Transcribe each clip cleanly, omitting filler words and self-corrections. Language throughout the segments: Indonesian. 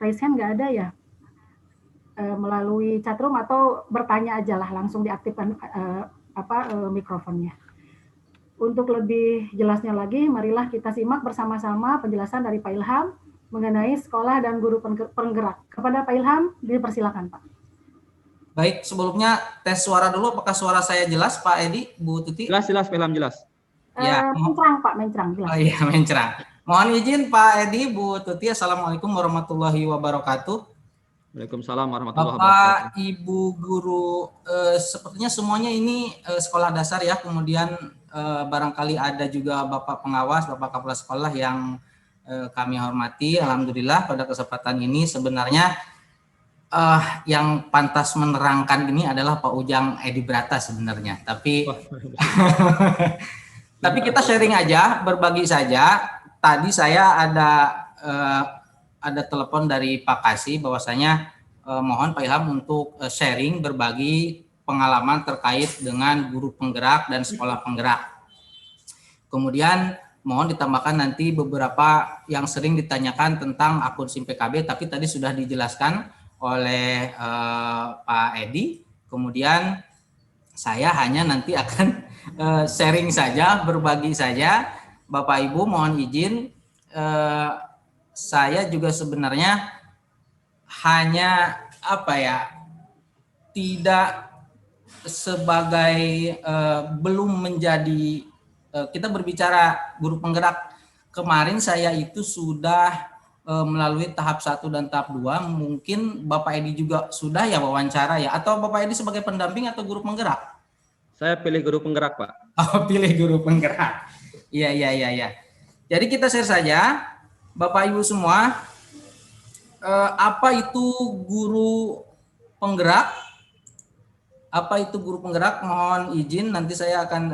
raise hand nggak ada ya? Melalui chatroom atau bertanya aja lah, langsung diaktifkan mikrofonnya. Untuk lebih jelasnya lagi, marilah kita simak bersama-sama penjelasan dari Pak Ilham mengenai sekolah dan guru penggerak. Kepada Pak Ilham, dipersilakan Pak. Baik, sebelumnya tes suara dulu. Apakah suara saya jelas, Pak Edi, Bu Tuti? Jelas, Pak Ilham, jelas. Ya. Mencerang Pak, mencerang. Jelas. Oh iya, mencerang. Mohon izin Pak Edi, Bu Tuti. Assalamualaikum warahmatullahi wabarakatuh. Waalaikumsalam warahmatullahi wabarakatuh. Bapak, Ibu guru, sepertinya semuanya ini sekolah dasar ya. Kemudian barangkali ada juga Bapak pengawas, Bapak kepala sekolah yang kami hormati. Alhamdulillah pada kesempatan ini sebenarnya yang pantas menerangkan ini adalah Pak Ujang Edi Brata sebenarnya. Tapi tapi kita sharing aja, berbagi saja. Tadi saya ada telepon dari Pak Kasih bahwasanya mohon Pak Ilham untuk sharing, berbagi pengalaman terkait dengan guru penggerak dan sekolah penggerak. Kemudian mohon ditambahkan nanti beberapa yang sering ditanyakan tentang akun SIM PKB, tapi tadi sudah dijelaskan oleh Pak Edi. Kemudian saya hanya nanti akan sharing saja, berbagi saja. Bapak Ibu mohon izin, saya juga sebenarnya hanya tidak sebagai belum menjadi kita berbicara guru penggerak. Kemarin saya itu sudah melalui tahap 1 dan tahap 2. Mungkin Bapak Edi juga sudah ya wawancara ya, atau Bapak Edi sebagai pendamping atau guru penggerak? Saya pilih guru penggerak, Pak. Oh, pilih guru penggerak. Iya. Jadi kita share saja, Bapak Ibu semua, apa itu guru penggerak? Apa itu guru penggerak? Mohon izin, nanti saya akan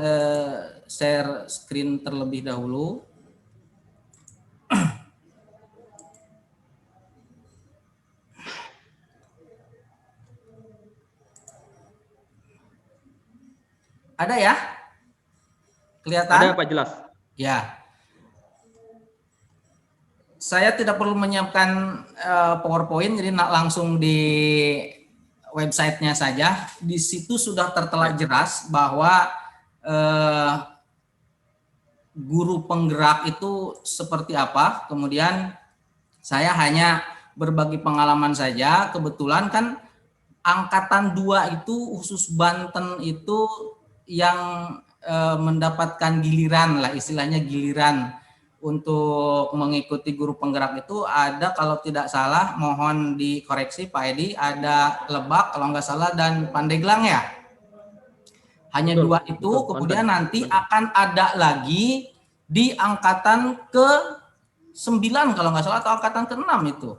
share screen terlebih dahulu. Ada ya? Kelihatan? Ada Pak, jelas. Ya. Saya tidak perlu menyiapkan PowerPoint, jadi langsung di websitenya saja. Di situ sudah tertera jelas bahwa guru penggerak itu seperti apa. Kemudian saya hanya berbagi pengalaman saja. Kebetulan kan angkatan 2 itu khusus Banten itu yang mendapatkan giliran lah, istilahnya giliran untuk mengikuti guru penggerak itu ada, kalau tidak salah mohon dikoreksi Pak Edi, ada Lebak kalau nggak salah dan Pandeglang ya. Hanya betul, 2 itu, betul, kemudian nanti akan ada lagi di angkatan ke-9 kalau nggak salah, atau angkatan ke-6 itu.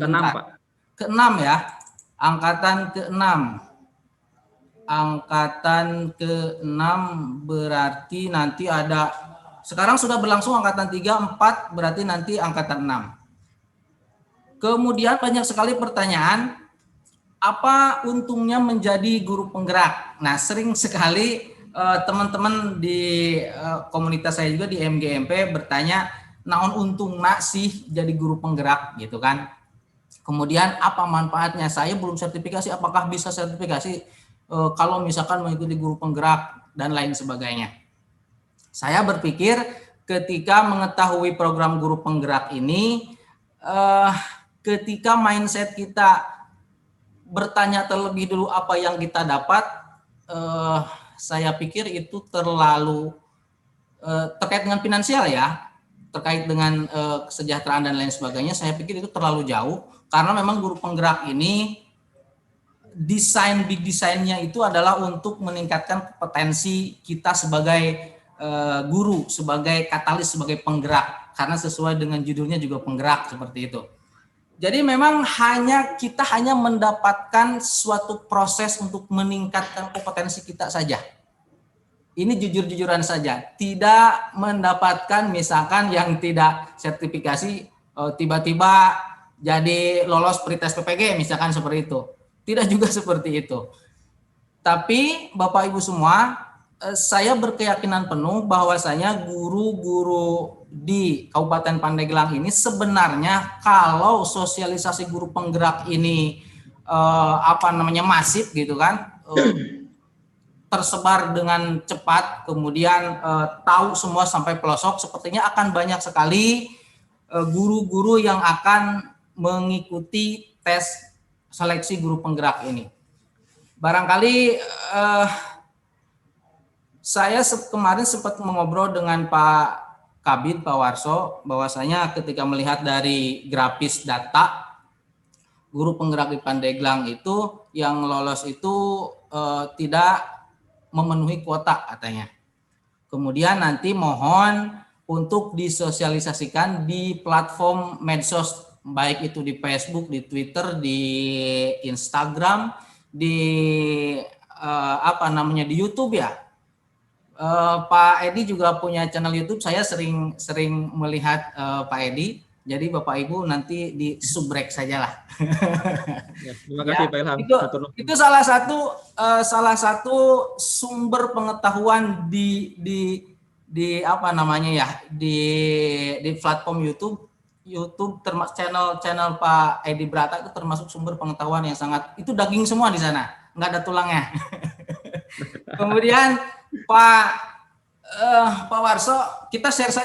Ke-6 Pak. Ke-6 ya, angkatan ke-6. Angkatan ke-6 berarti nanti ada, sekarang sudah berlangsung angkatan 3, 4, berarti nanti angkatan 6. Kemudian banyak sekali pertanyaan, apa untungnya menjadi guru penggerak? Nah, sering sekali teman-teman di komunitas saya juga di MGMP bertanya, naon untungna sih jadi guru penggerak gitu kan. Kemudian apa manfaatnya? Saya belum sertifikasi, apakah bisa sertifikasi kalau misalkan mengikuti guru penggerak dan lain sebagainya. Saya berpikir ketika mengetahui program guru penggerak ini, ketika mindset kita bertanya terlebih dulu apa yang kita dapat, saya pikir itu terlalu terkait dengan finansial ya, terkait dengan kesejahteraan dan lain sebagainya, saya pikir itu terlalu jauh, karena memang guru penggerak ini big desainnya itu adalah untuk meningkatkan potensi kita sebagai guru, sebagai katalis, sebagai penggerak, karena sesuai dengan judulnya juga penggerak seperti itu. Jadi memang kita hanya mendapatkan suatu proses untuk meningkatkan kompetensi kita saja. Ini jujur-jujuran saja, tidak mendapatkan misalkan yang tidak sertifikasi tiba-tiba jadi lolos pretest PPG misalkan seperti itu. Tidak juga seperti itu. Tapi Bapak Ibu semua, saya berkeyakinan penuh bahwasanya guru-guru di Kabupaten Pandeglang ini sebenarnya kalau sosialisasi guru penggerak ini masif gitu kan, tersebar dengan cepat, kemudian tahu semua sampai pelosok, sepertinya akan banyak sekali guru-guru yang akan mengikuti tes seleksi guru penggerak ini. Barangkali saya kemarin sempat mengobrol dengan Pak Kabid, Pak Warso, bahwasanya ketika melihat dari grafis data guru penggerak di Pandeglang itu yang lolos itu tidak memenuhi kuota katanya. Kemudian nanti mohon untuk disosialisasikan di platform medsos, baik itu di Facebook, di Twitter, di Instagram, di di YouTube ya. Pak Edi juga punya channel YouTube. Saya sering melihat Pak Edi. Jadi Bapak Ibu nanti di subrek sajalah. Ya, terima kasih Pak Ilham. Itu salah satu sumber pengetahuan di platform YouTube termasuk channel Pak Edi Brata itu termasuk sumber pengetahuan yang sangat, itu daging semua di sana, nggak ada tulangnya. Kemudian Pak Warso, kita share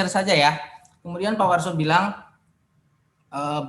saja ya. Kemudian Pak Warso bilang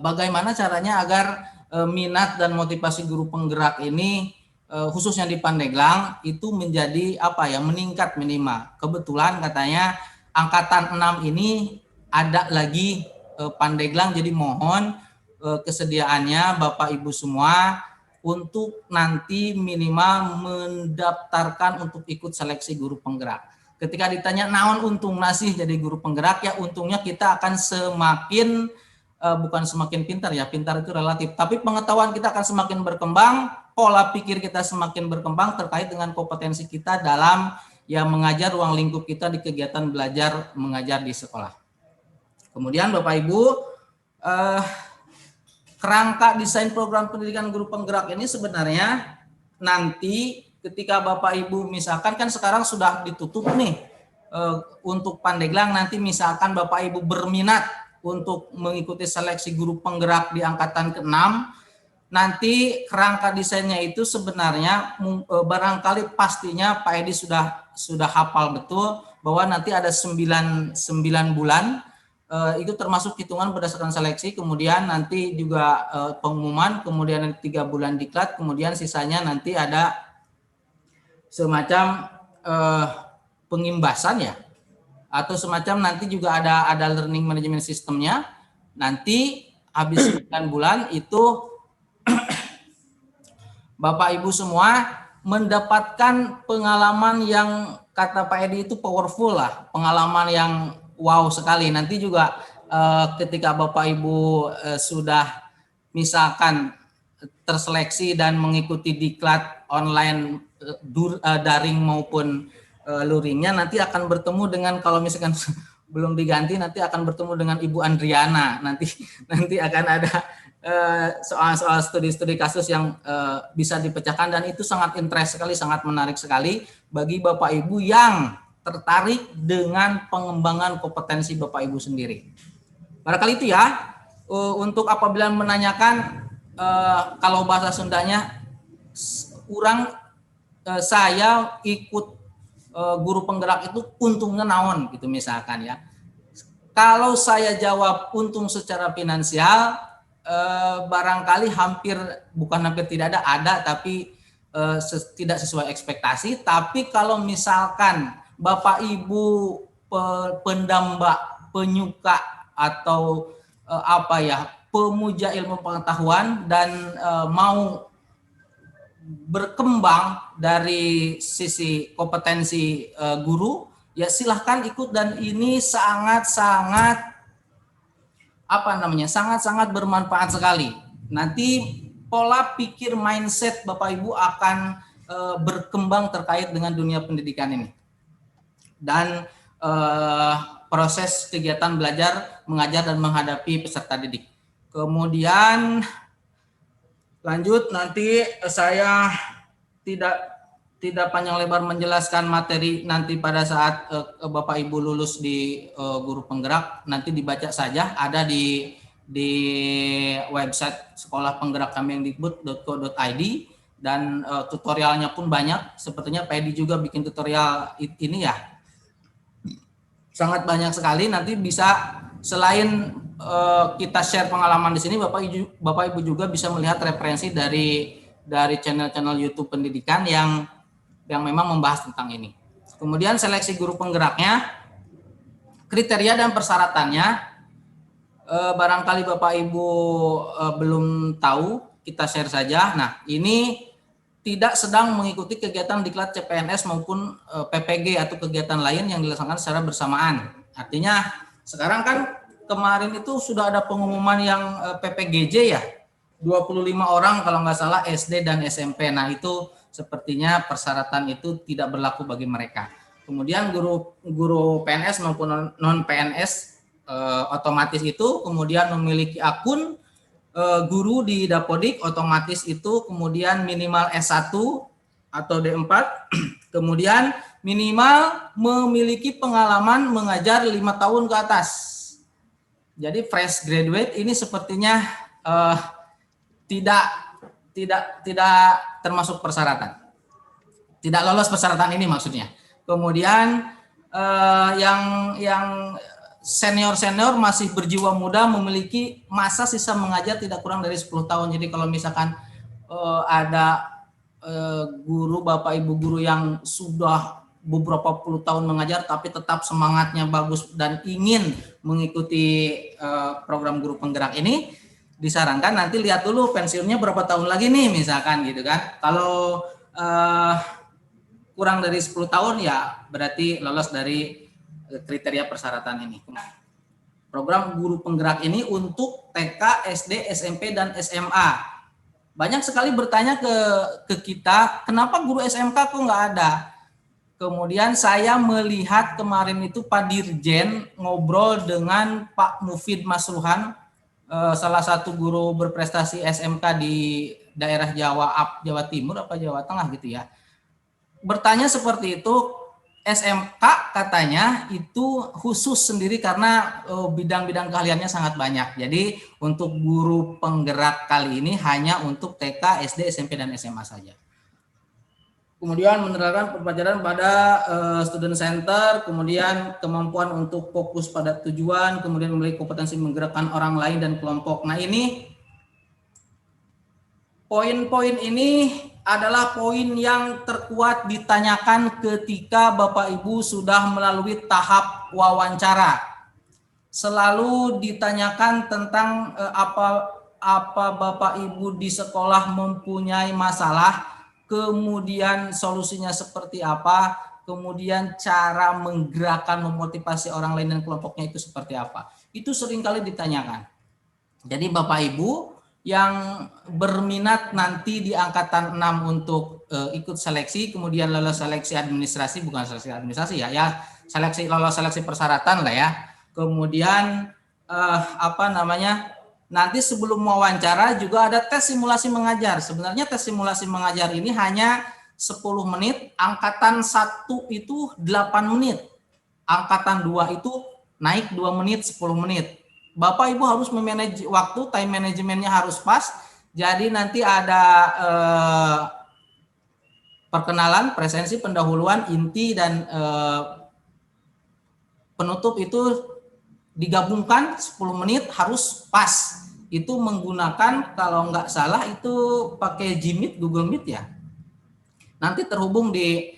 bagaimana caranya agar minat dan motivasi guru penggerak ini khususnya di Pandeglang itu menjadi meningkat minimal. Kebetulan katanya angkatan 6 ini ada lagi Pandeglang, jadi mohon kesediaannya Bapak Ibu semua untuk nanti minimal mendaftarkan untuk ikut seleksi guru penggerak. Ketika ditanya naon untung nasih jadi guru penggerak, ya untungnya kita akan semakin bukan semakin pintar ya, pintar itu relatif, tapi pengetahuan kita akan semakin berkembang, pola pikir kita semakin berkembang terkait dengan kompetensi kita dalam mengajar, ruang lingkup kita di kegiatan belajar mengajar di sekolah. Kemudian Bapak Ibu, kerangka desain program pendidikan guru penggerak ini sebenarnya nanti ketika Bapak Ibu misalkan kan sekarang sudah ditutup nih untuk Pandeglang, nanti misalkan Bapak Ibu berminat untuk mengikuti seleksi guru penggerak di angkatan ke-6, nanti kerangka desainnya itu sebenarnya barangkali pastinya Pak Edi sudah hafal betul bahwa nanti ada 9 bulan, itu termasuk hitungan berdasarkan seleksi, kemudian nanti juga pengumuman, kemudian 3 bulan diklat, kemudian sisanya nanti ada semacam pengimbasan ya, atau semacam nanti juga ada learning management systemnya. Nanti habis 9 bulan itu Bapak Ibu semua mendapatkan pengalaman yang kata Pak Edi itu powerful lah, pengalaman yang wow sekali. Nanti juga ketika Bapak Ibu sudah misalkan terseleksi dan mengikuti diklat online daring maupun luringnya, nanti akan bertemu dengan, kalau misalkan belum diganti, nanti akan bertemu dengan Ibu Andriana. Nanti akan ada soal-soal studi-studi kasus yang bisa dipecahkan, dan itu sangat interest sekali, sangat menarik sekali bagi Bapak Ibu yang tertarik dengan pengembangan kompetensi Bapak Ibu sendiri. Barangkali itu ya, untuk apabila menanyakan kalau bahasa Sundanya, saya ikut guru penggerak itu untungnya naon gitu misalkan ya. Kalau saya jawab untung secara finansial, barangkali bukan hampir tidak ada, tapi tidak sesuai ekspektasi. Tapi kalau misalkan Bapak Ibu pendamba, penyuka atau pemuja ilmu pengetahuan dan mau berkembang dari sisi kompetensi guru, ya silahkan ikut, dan ini sangat-sangat bermanfaat sekali. Nanti pola pikir mindset Bapak Ibu akan berkembang terkait dengan dunia pendidikan ini. Dan proses kegiatan belajar, mengajar, dan menghadapi peserta didik. Kemudian lanjut, nanti saya tidak tidak panjang lebar menjelaskan materi nanti pada saat Bapak Ibu lulus di guru penggerak, nanti dibaca saja, ada di website sekolah penggerak kemendikbud.co.id, dan tutorialnya pun banyak. Sepertinya Pak Edi juga bikin tutorial ini ya, sangat banyak sekali. Nanti bisa selain kita share pengalaman di sini, Bapak Ibu juga bisa melihat referensi dari channel-channel YouTube pendidikan yang memang membahas tentang ini. Kemudian seleksi guru penggeraknya, kriteria dan persyaratannya, barangkali Bapak Ibu belum tahu, kita share saja. Nah, ini tidak sedang mengikuti kegiatan diklat CPNS maupun PPG atau kegiatan lain yang dilaksanakan secara bersamaan. Artinya sekarang kan kemarin itu sudah ada pengumuman yang PPGJ ya, 25 orang kalau nggak salah SD dan SMP. Nah, itu sepertinya persyaratan itu tidak berlaku bagi mereka. Kemudian guru PNS maupun non PNS otomatis itu kemudian memiliki akun guru di Dapodik, otomatis itu kemudian minimal S1 atau D4, kemudian minimal memiliki pengalaman mengajar 5 tahun ke atas. Jadi fresh graduate ini sepertinya tidak termasuk persyaratan. Tidak lolos persyaratan ini maksudnya. Kemudian yang senior masih berjiwa muda, memiliki masa sisa mengajar tidak kurang dari 10 tahun. Jadi kalau misalkan ada guru, Bapak Ibu guru yang sudah beberapa puluh tahun mengajar tapi tetap semangatnya bagus dan ingin mengikuti program guru penggerak ini, disarankan nanti lihat dulu pensiunnya berapa tahun lagi nih misalkan gitu kan. Kalau kurang dari 10 tahun ya berarti lolos dari kriteria persyaratan ini. Program guru penggerak ini untuk TK, SD, SMP, dan SMA. Banyak sekali bertanya ke kita, kenapa guru SMK kok nggak ada? Kemudian saya melihat kemarin itu Pak Dirjen ngobrol dengan Pak Mufid Masruhan, salah satu guru berprestasi SMK di daerah Jawa Timur apa Jawa Tengah gitu ya. Bertanya seperti itu, SMK katanya itu khusus sendiri karena bidang-bidang keahliannya sangat banyak. Jadi untuk guru penggerak kali ini hanya untuk TK, SD, SMP, dan SMA saja. Kemudian menerapkan pembelajaran pada student center, kemudian kemampuan untuk fokus pada tujuan, kemudian memiliki kompetensi menggerakkan orang lain dan kelompok. Nah, ini poin-poin ini adalah poin yang terkuat ditanyakan ketika Bapak Ibu sudah melalui tahap wawancara. Selalu ditanyakan tentang apa Bapak Ibu di sekolah mempunyai masalah, kemudian solusinya seperti apa, kemudian cara menggerakkan, memotivasi orang lain dan kelompoknya itu seperti apa. Itu seringkali ditanyakan. Jadi Bapak Ibu yang berminat nanti di angkatan 6 untuk ikut seleksi, kemudian lolos seleksi administrasi, bukan seleksi administrasi ya lolos seleksi persyaratan lah ya. Kemudian nanti sebelum wawancara juga ada tes simulasi mengajar. Sebenarnya tes simulasi mengajar ini hanya 10 menit, angkatan 1 itu 8 menit, angkatan 2 itu naik 2 menit, 10 menit. Bapak Ibu harus memanage waktu, time manajemennya harus pas. Jadi nanti ada perkenalan, presensi, pendahuluan, inti, dan penutup itu digabungkan 10 menit harus pas. Itu menggunakan kalau nggak salah itu pakai Gmeet, Google Meet ya. Nanti terhubung di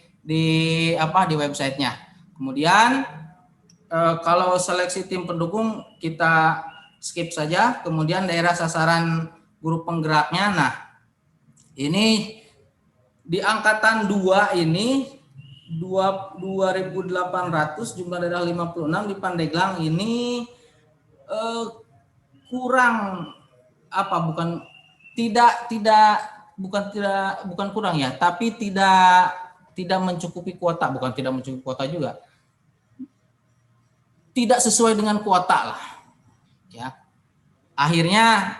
websitenya. Kemudian kalau seleksi tim pendukung kita skip saja. Kemudian daerah sasaran guru penggeraknya. Nah, ini di angkatan 2 ini 2.800, jumlah daerah 56, di Pandeglang ini kurang bukan kurang ya, tapi tidak mencukupi kuota, bukan tidak mencukupi kuota juga. Tidak sesuai dengan kuota lah. Ya. Akhirnya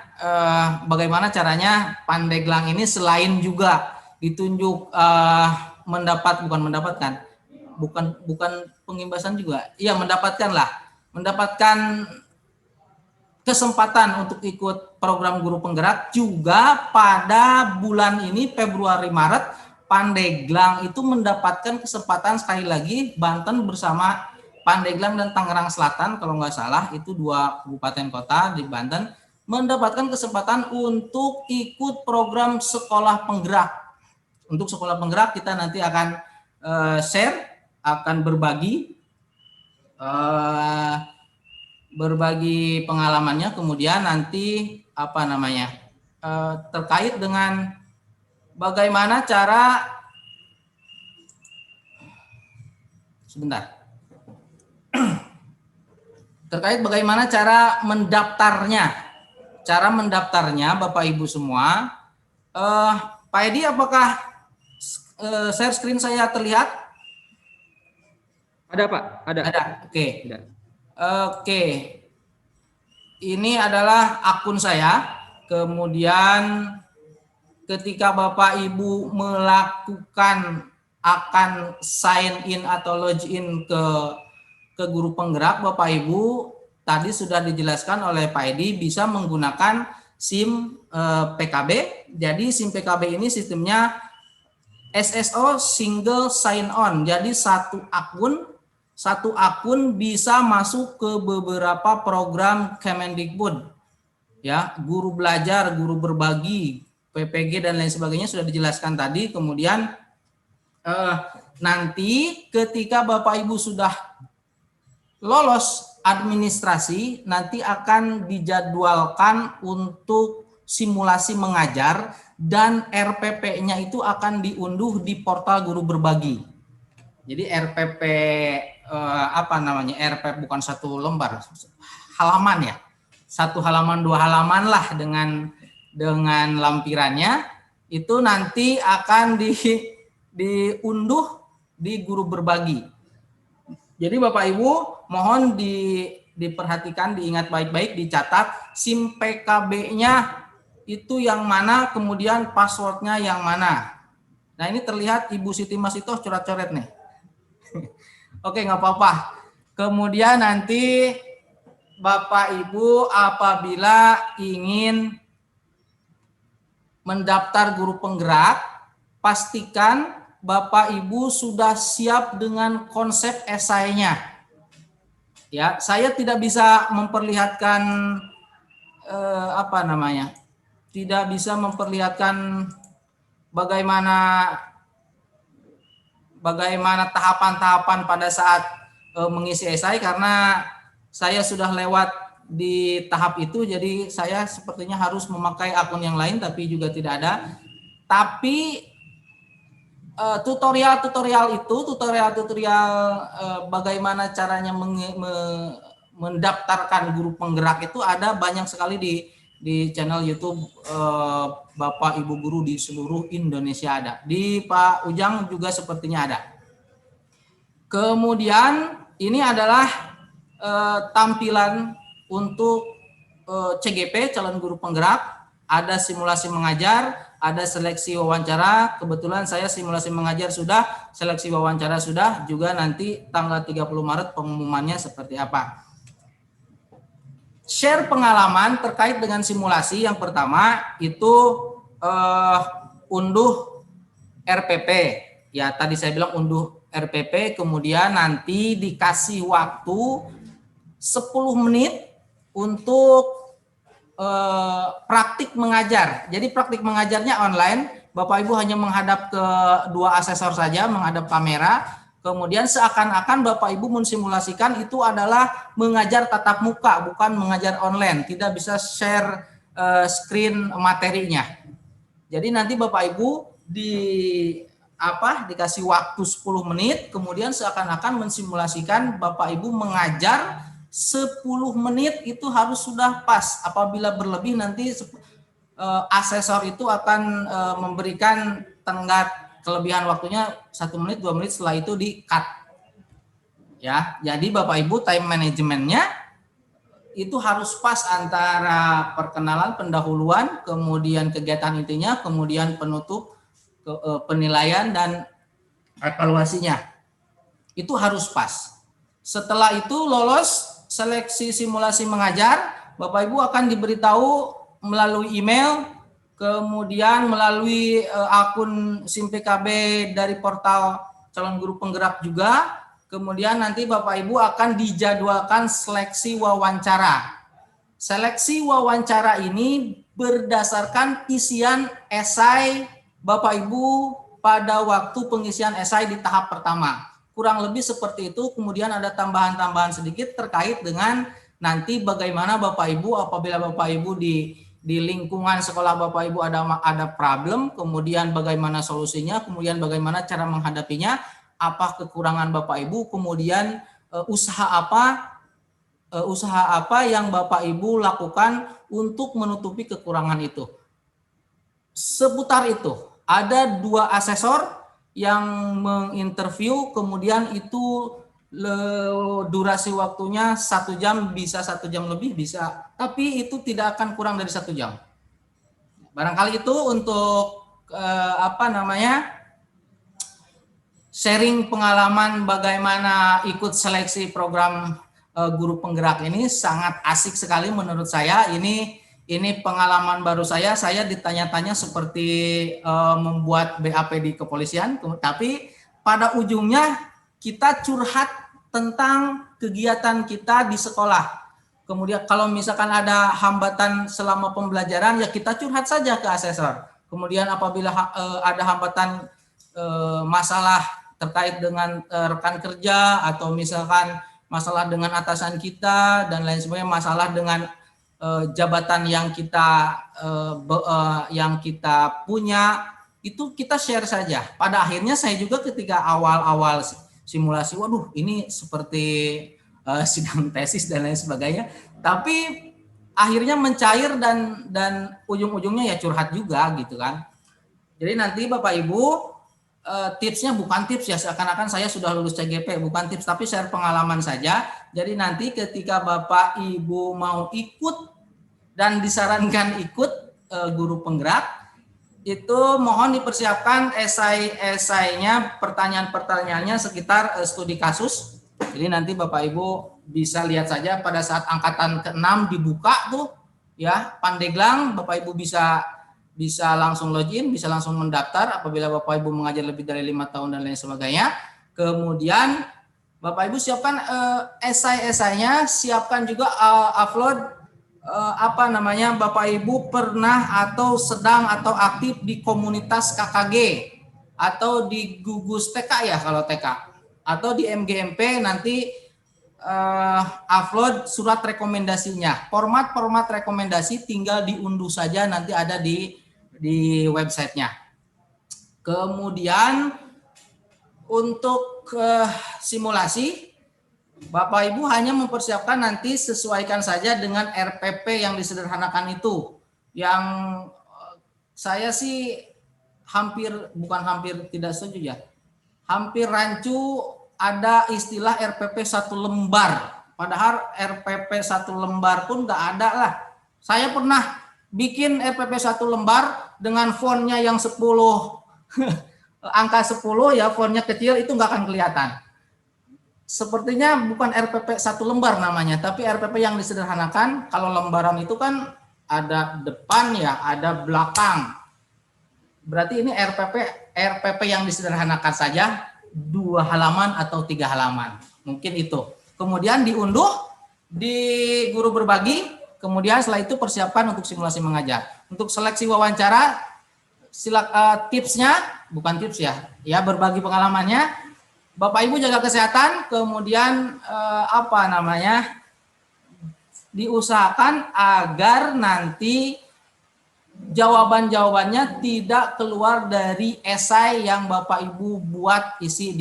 bagaimana caranya Pandeglang ini selain juga ditunjuk bukan mendapatkan, bukan pengimbasan juga, iya mendapatkan kesempatan untuk ikut program guru penggerak juga pada bulan ini Februari Maret. Pandeglang itu mendapatkan kesempatan sekali lagi, Banten bersama Pandeglang dan Tangerang Selatan kalau nggak salah, itu 2 kabupaten kota di Banten mendapatkan kesempatan untuk ikut program sekolah penggerak. Untuk sekolah penggerak kita nanti akan share, akan berbagi pengalamannya, kemudian nanti terkait dengan bagaimana cara mendaftarnya Bapak Ibu semua. Pak Edi, apakah share screen saya terlihat? Ada Pak, ada. Oke. Ada. Oke. Ini adalah akun saya. Kemudian ketika Bapak Ibu melakukan akan sign in atau login ke guru penggerak, Bapak Ibu tadi sudah dijelaskan oleh Pak Edi bisa menggunakan SIM PKB. Jadi SIM PKB ini sistemnya SSO single sign on. Jadi satu akun bisa masuk ke beberapa program Kemendikbud. Ya, guru belajar, guru berbagi, PPG dan lain sebagainya sudah dijelaskan tadi. Kemudian nanti ketika Bapak Ibu sudah lolos administrasi, nanti akan dijadwalkan untuk simulasi mengajar dan RPP-nya itu akan diunduh di portal guru berbagi. Jadi RPP RPP bukan satu lembar, halaman ya. 1 halaman 2 halaman lah dengan lampirannya itu nanti akan diunduh di guru berbagi. Jadi Bapak Ibu mohon diperhatikan, diingat baik-baik, dicatat SIM PKB-nya itu yang mana, kemudian passwordnya yang mana. Nah ini terlihat Ibu Siti Masito coret-coret nih. Oke, nggak apa-apa. Kemudian nanti Bapak Ibu apabila ingin mendaftar guru penggerak, pastikan Bapak Ibu sudah siap dengan konsep esainya. Ya, saya tidak bisa memperlihatkan tidak bisa memperlihatkan bagaimana tahapan-tahapan pada saat mengisi esai karena saya sudah lewat di tahap itu, jadi saya sepertinya harus memakai akun yang lain, tapi juga tidak ada. Tapi tutorial bagaimana caranya mendaftarkan guru penggerak itu ada banyak sekali di channel YouTube Bapak Ibu guru di seluruh Indonesia ada. Di Pak Ujang juga sepertinya ada. Kemudian ini adalah tampilan untuk CGP calon guru penggerak, ada simulasi mengajar, ada seleksi wawancara. Kebetulan saya simulasi mengajar sudah, seleksi wawancara sudah, juga nanti tanggal 30 Maret pengumumannya seperti apa. Share pengalaman terkait dengan simulasi. Yang pertama itu unduh RPP. Ya, tadi saya bilang unduh RPP, kemudian nanti dikasih waktu 10 menit untuk praktik mengajar. Jadi praktik mengajarnya online. Bapak Ibu hanya menghadap ke 2 asesor saja, menghadap kamera. Kemudian seakan-akan Bapak Ibu mensimulasikan itu adalah mengajar tatap muka, bukan mengajar online. Tidak bisa share screen materinya. Jadi nanti Bapak Ibu dikasih waktu 10 menit, kemudian seakan-akan mensimulasikan Bapak Ibu mengajar 10 menit itu harus sudah pas. Apabila berlebih nanti asesor itu akan memberikan tenggat kelebihan waktunya 1 menit, 2 menit, setelah itu di-cut. Ya, jadi Bapak Ibu time manajemennya itu harus pas antara perkenalan, pendahuluan, kemudian kegiatan intinya, kemudian penutup, penilaian dan evaluasinya. Itu harus pas. Setelah itu lolos seleksi simulasi mengajar, Bapak Ibu akan diberitahu melalui email, kemudian melalui akun SIM PKB dari portal calon guru penggerak juga. Kemudian nanti Bapak Ibu akan dijadwalkan seleksi wawancara. Seleksi wawancara ini berdasarkan isian esai Bapak Ibu pada waktu pengisian esai di tahap pertama. Kurang lebih seperti itu, kemudian ada tambahan-tambahan sedikit terkait dengan nanti bagaimana Bapak Ibu apabila Bapak Ibu di lingkungan sekolah Bapak Ibu ada problem, kemudian bagaimana solusinya, kemudian bagaimana cara menghadapinya, apa kekurangan Bapak Ibu, kemudian usaha apa yang Bapak Ibu lakukan untuk menutupi kekurangan itu. Seputar itu, ada 2 asesor yang menginterview, kemudian itu durasi waktunya 1 jam, bisa 1 jam lebih, bisa, tapi itu tidak akan kurang dari 1 jam. Barangkali itu untuk sharing pengalaman bagaimana ikut seleksi program guru penggerak ini. Sangat asik sekali menurut saya. Ini pengalaman baru saya ditanya-tanya seperti membuat BAP di kepolisian, tapi pada ujungnya kita curhat tentang kegiatan kita di sekolah. Kemudian kalau misalkan ada hambatan selama pembelajaran, ya kita curhat saja ke asesor. Kemudian apabila ada hambatan masalah terkait dengan rekan kerja, atau misalkan masalah dengan atasan kita dan lain sebagainya, masalah dengan jabatan yang kita punya, itu kita share saja. Pada akhirnya saya juga ketika awal-awal simulasi, waduh ini seperti sidang tesis dan lain sebagainya, tapi akhirnya mencair dan ujung-ujungnya ya curhat juga gitu kan. Jadi nanti Bapak Ibu, tipsnya bukan tips ya, seakan-akan saya sudah lulus CGP, bukan tips, tapi share pengalaman saja. Jadi nanti ketika Bapak Ibu mau ikut dan disarankan ikut guru penggerak, itu mohon dipersiapkan esai-esainya, pertanyaan-pertanyaannya sekitar studi kasus. Jadi nanti Bapak Ibu bisa lihat saja pada saat angkatan ke-6 dibuka tuh ya Pandeglang, Bapak Ibu bisa langsung login, bisa langsung mendaftar apabila Bapak Ibu mengajar lebih dari 5 tahun dan lain sebagainya. Kemudian Bapak Ibu siapkan esai-esainya, siapkan juga upload Bapak Ibu pernah atau sedang atau aktif di komunitas KKG atau di gugus TK ya kalau TK, atau di MGMP, nanti upload surat rekomendasinya. Format rekomendasi tinggal diunduh saja, nanti ada di websitenya. Kemudian untuk simulasi, Bapak Ibu hanya mempersiapkan nanti sesuaikan saja dengan RPP yang disederhanakan itu. Yang saya sih hampir tidak setuju ya. Hampir rancu ada istilah RPP 1 lembar. Padahal RPP 1 lembar pun nggak ada lah. Saya pernah bikin RPP 1 lembar dengan fontnya yang 10 angka 10 ya, fontnya kecil, itu nggak akan kelihatan. Sepertinya bukan RPP 1 lembar namanya, tapi RPP yang disederhanakan. Kalau lembaran itu kan ada depan ya, ada belakang. Berarti ini RPP yang disederhanakan saja, 2 halaman atau 3 halaman. Mungkin itu. Kemudian diunduh di guru berbagi, kemudian setelah itu persiapkan untuk simulasi mengajar. Untuk seleksi wawancara, tipsnya, bukan tips ya berbagi pengalamannya. Bapak Ibu jaga kesehatan, kemudian diusahakan agar nanti jawaban-jawabannya tidak keluar dari esai yang Bapak Ibu buat isi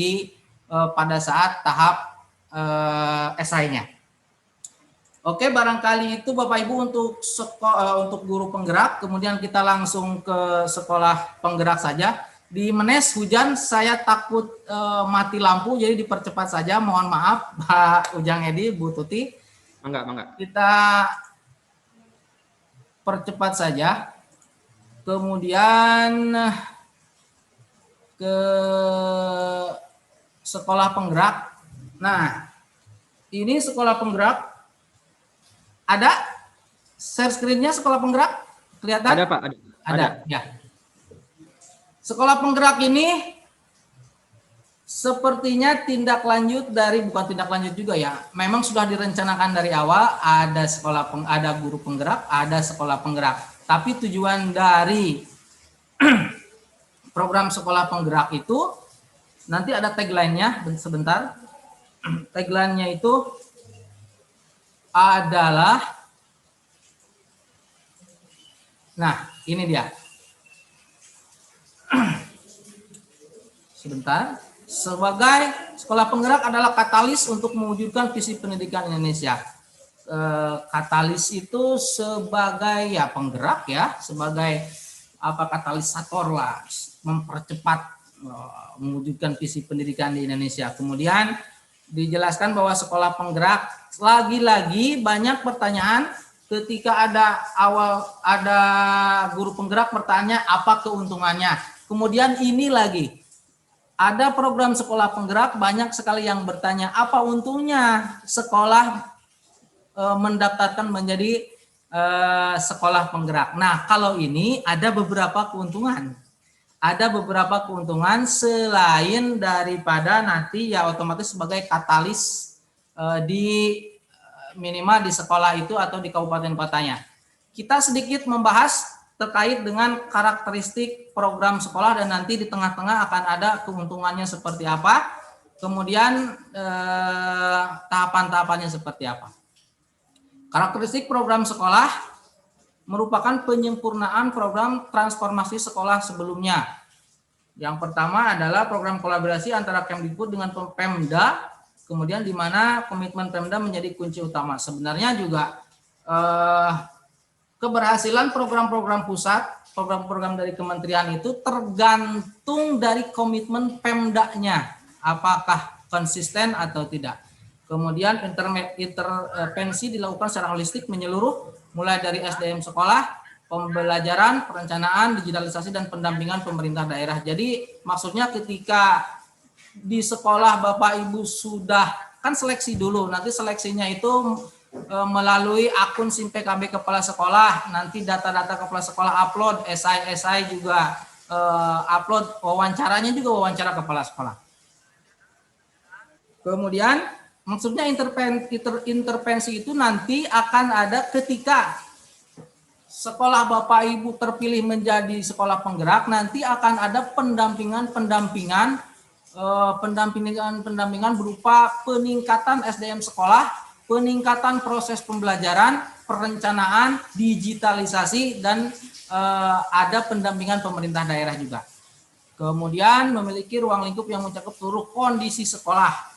pada saat tahap esainya. Oke, barangkali itu Bapak Ibu untuk guru penggerak. Kemudian kita langsung ke sekolah penggerak saja. Di Menes hujan, saya takut mati lampu, jadi dipercepat saja. Mohon maaf Pak Ujang Edi, Bu Tuti. Enggak. Kita percepat saja. Kemudian ke sekolah penggerak. Nah, ini sekolah penggerak. Ada share screen-nya sekolah penggerak? Kelihatan? Ada Pak, Ada. Ya. Sekolah penggerak ini sepertinya bukan tindak lanjut juga ya. Memang sudah direncanakan dari awal, ada guru penggerak, ada sekolah penggerak. Tapi tujuan dari program sekolah penggerak itu nanti ada tagline-nya sebentar. Tagline-nya itu adalah, nah ini dia. Sebentar. Sebagai sekolah penggerak adalah katalis untuk mewujudkan visi pendidikan Indonesia. Katalis itu sebagai ya penggerak ya, sebagai katalisator lah, mempercepat mewujudkan visi pendidikan di Indonesia. Kemudian dijelaskan bahwa sekolah penggerak, lagi-lagi banyak pertanyaan ketika ada guru penggerak bertanya apa keuntungannya. Kemudian ini lagi, ada program sekolah penggerak, banyak sekali yang bertanya apa untungnya sekolah mendaftarkan menjadi sekolah penggerak. Nah, kalau ini ada beberapa keuntungan. Ada beberapa keuntungan selain daripada nanti ya otomatis sebagai katalis minimal di sekolah itu atau di kabupaten kotanya. Kita sedikit membahas terkait dengan karakteristik program sekolah dan nanti di tengah-tengah akan ada keuntungannya seperti apa, kemudian tahapan-tahapannya seperti apa. Karakteristik program sekolah merupakan penyempurnaan program transformasi sekolah sebelumnya. Yang pertama adalah program kolaborasi antara Kemdikbud dengan Pemda, kemudian di mana komitmen Pemda menjadi kunci utama. Sebenarnya juga keberhasilan program-program pusat, program-program dari kementerian itu tergantung dari komitmen Pemdanya, apakah konsisten atau tidak. Kemudian intervensi dilakukan secara holistik menyeluruh, mulai dari SDM sekolah, pembelajaran, perencanaan, digitalisasi, dan pendampingan pemerintah daerah. Jadi maksudnya ketika di sekolah Bapak Ibu sudah, kan seleksi dulu, nanti seleksinya itu melalui akun SIM PKB kepala sekolah, nanti data-data kepala sekolah upload, SI juga upload, wawancaranya juga wawancara kepala sekolah. Kemudian maksudnya intervensi itu nanti akan ada ketika sekolah Bapak Ibu terpilih menjadi sekolah penggerak, nanti akan ada pendampingan berupa peningkatan SDM sekolah, peningkatan proses pembelajaran, perencanaan, digitalisasi, dan ada pendampingan pemerintah daerah juga. Kemudian memiliki ruang lingkup yang mencakup seluruh kondisi sekolah.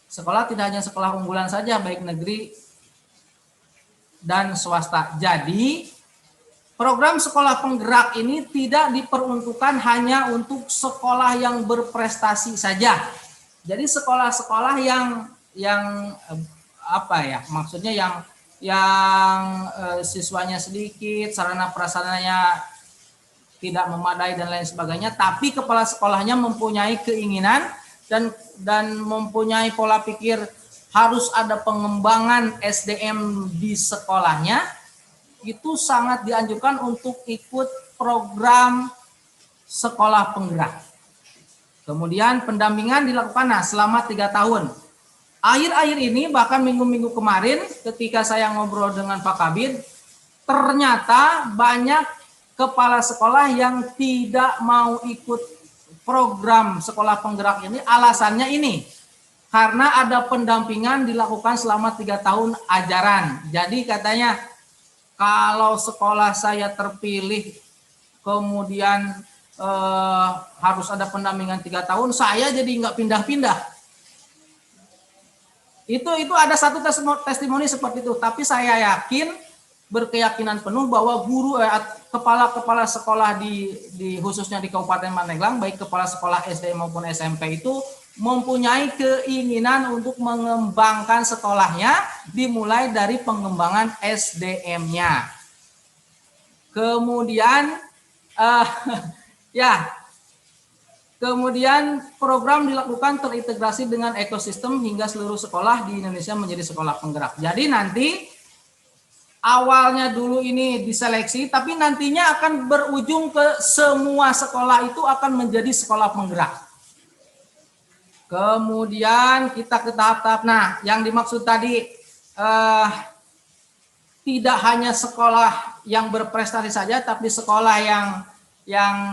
Sekolah tidak hanya sekolah unggulan saja, baik negeri dan swasta. Jadi program sekolah penggerak ini tidak diperuntukkan hanya untuk sekolah yang berprestasi saja. Jadi sekolah-sekolah yang maksudnya yang siswanya sedikit, sarana prasarananya tidak memadai dan lain sebagainya, tapi kepala sekolahnya mempunyai keinginan dan mempunyai pola pikir harus ada pengembangan SDM di sekolahnya, itu sangat dianjurkan untuk ikut program sekolah penggerak. Kemudian pendampingan dilakukan selama 3 tahun. Akhir-akhir ini bahkan minggu-minggu kemarin ketika saya ngobrol dengan Pak Kabid, ternyata banyak kepala sekolah yang tidak mau ikut program sekolah penggerak ini. Alasannya ini, karena ada pendampingan dilakukan selama 3 tahun ajaran. Jadi katanya kalau sekolah saya terpilih kemudian harus ada pendampingan 3 tahun, saya jadi nggak pindah-pindah. Itu ada satu testimoni seperti itu. Tapi saya yakin, berkeyakinan penuh bahwa guru kepala-kepala sekolah di khususnya di Kabupaten Pandeglang, baik kepala sekolah SD maupun SMP itu mempunyai keinginan untuk mengembangkan sekolahnya, dimulai dari pengembangan SDM-nya. Kemudian Kemudian program dilakukan terintegrasi dengan ekosistem hingga seluruh sekolah di Indonesia menjadi sekolah penggerak. Jadi nanti awalnya dulu ini diseleksi, tapi nantinya akan berujung ke semua sekolah itu akan menjadi sekolah penggerak. Kemudian kita ke tahap-tahap. Nah, yang dimaksud tadi tidak hanya sekolah yang berprestasi saja, tapi sekolah yang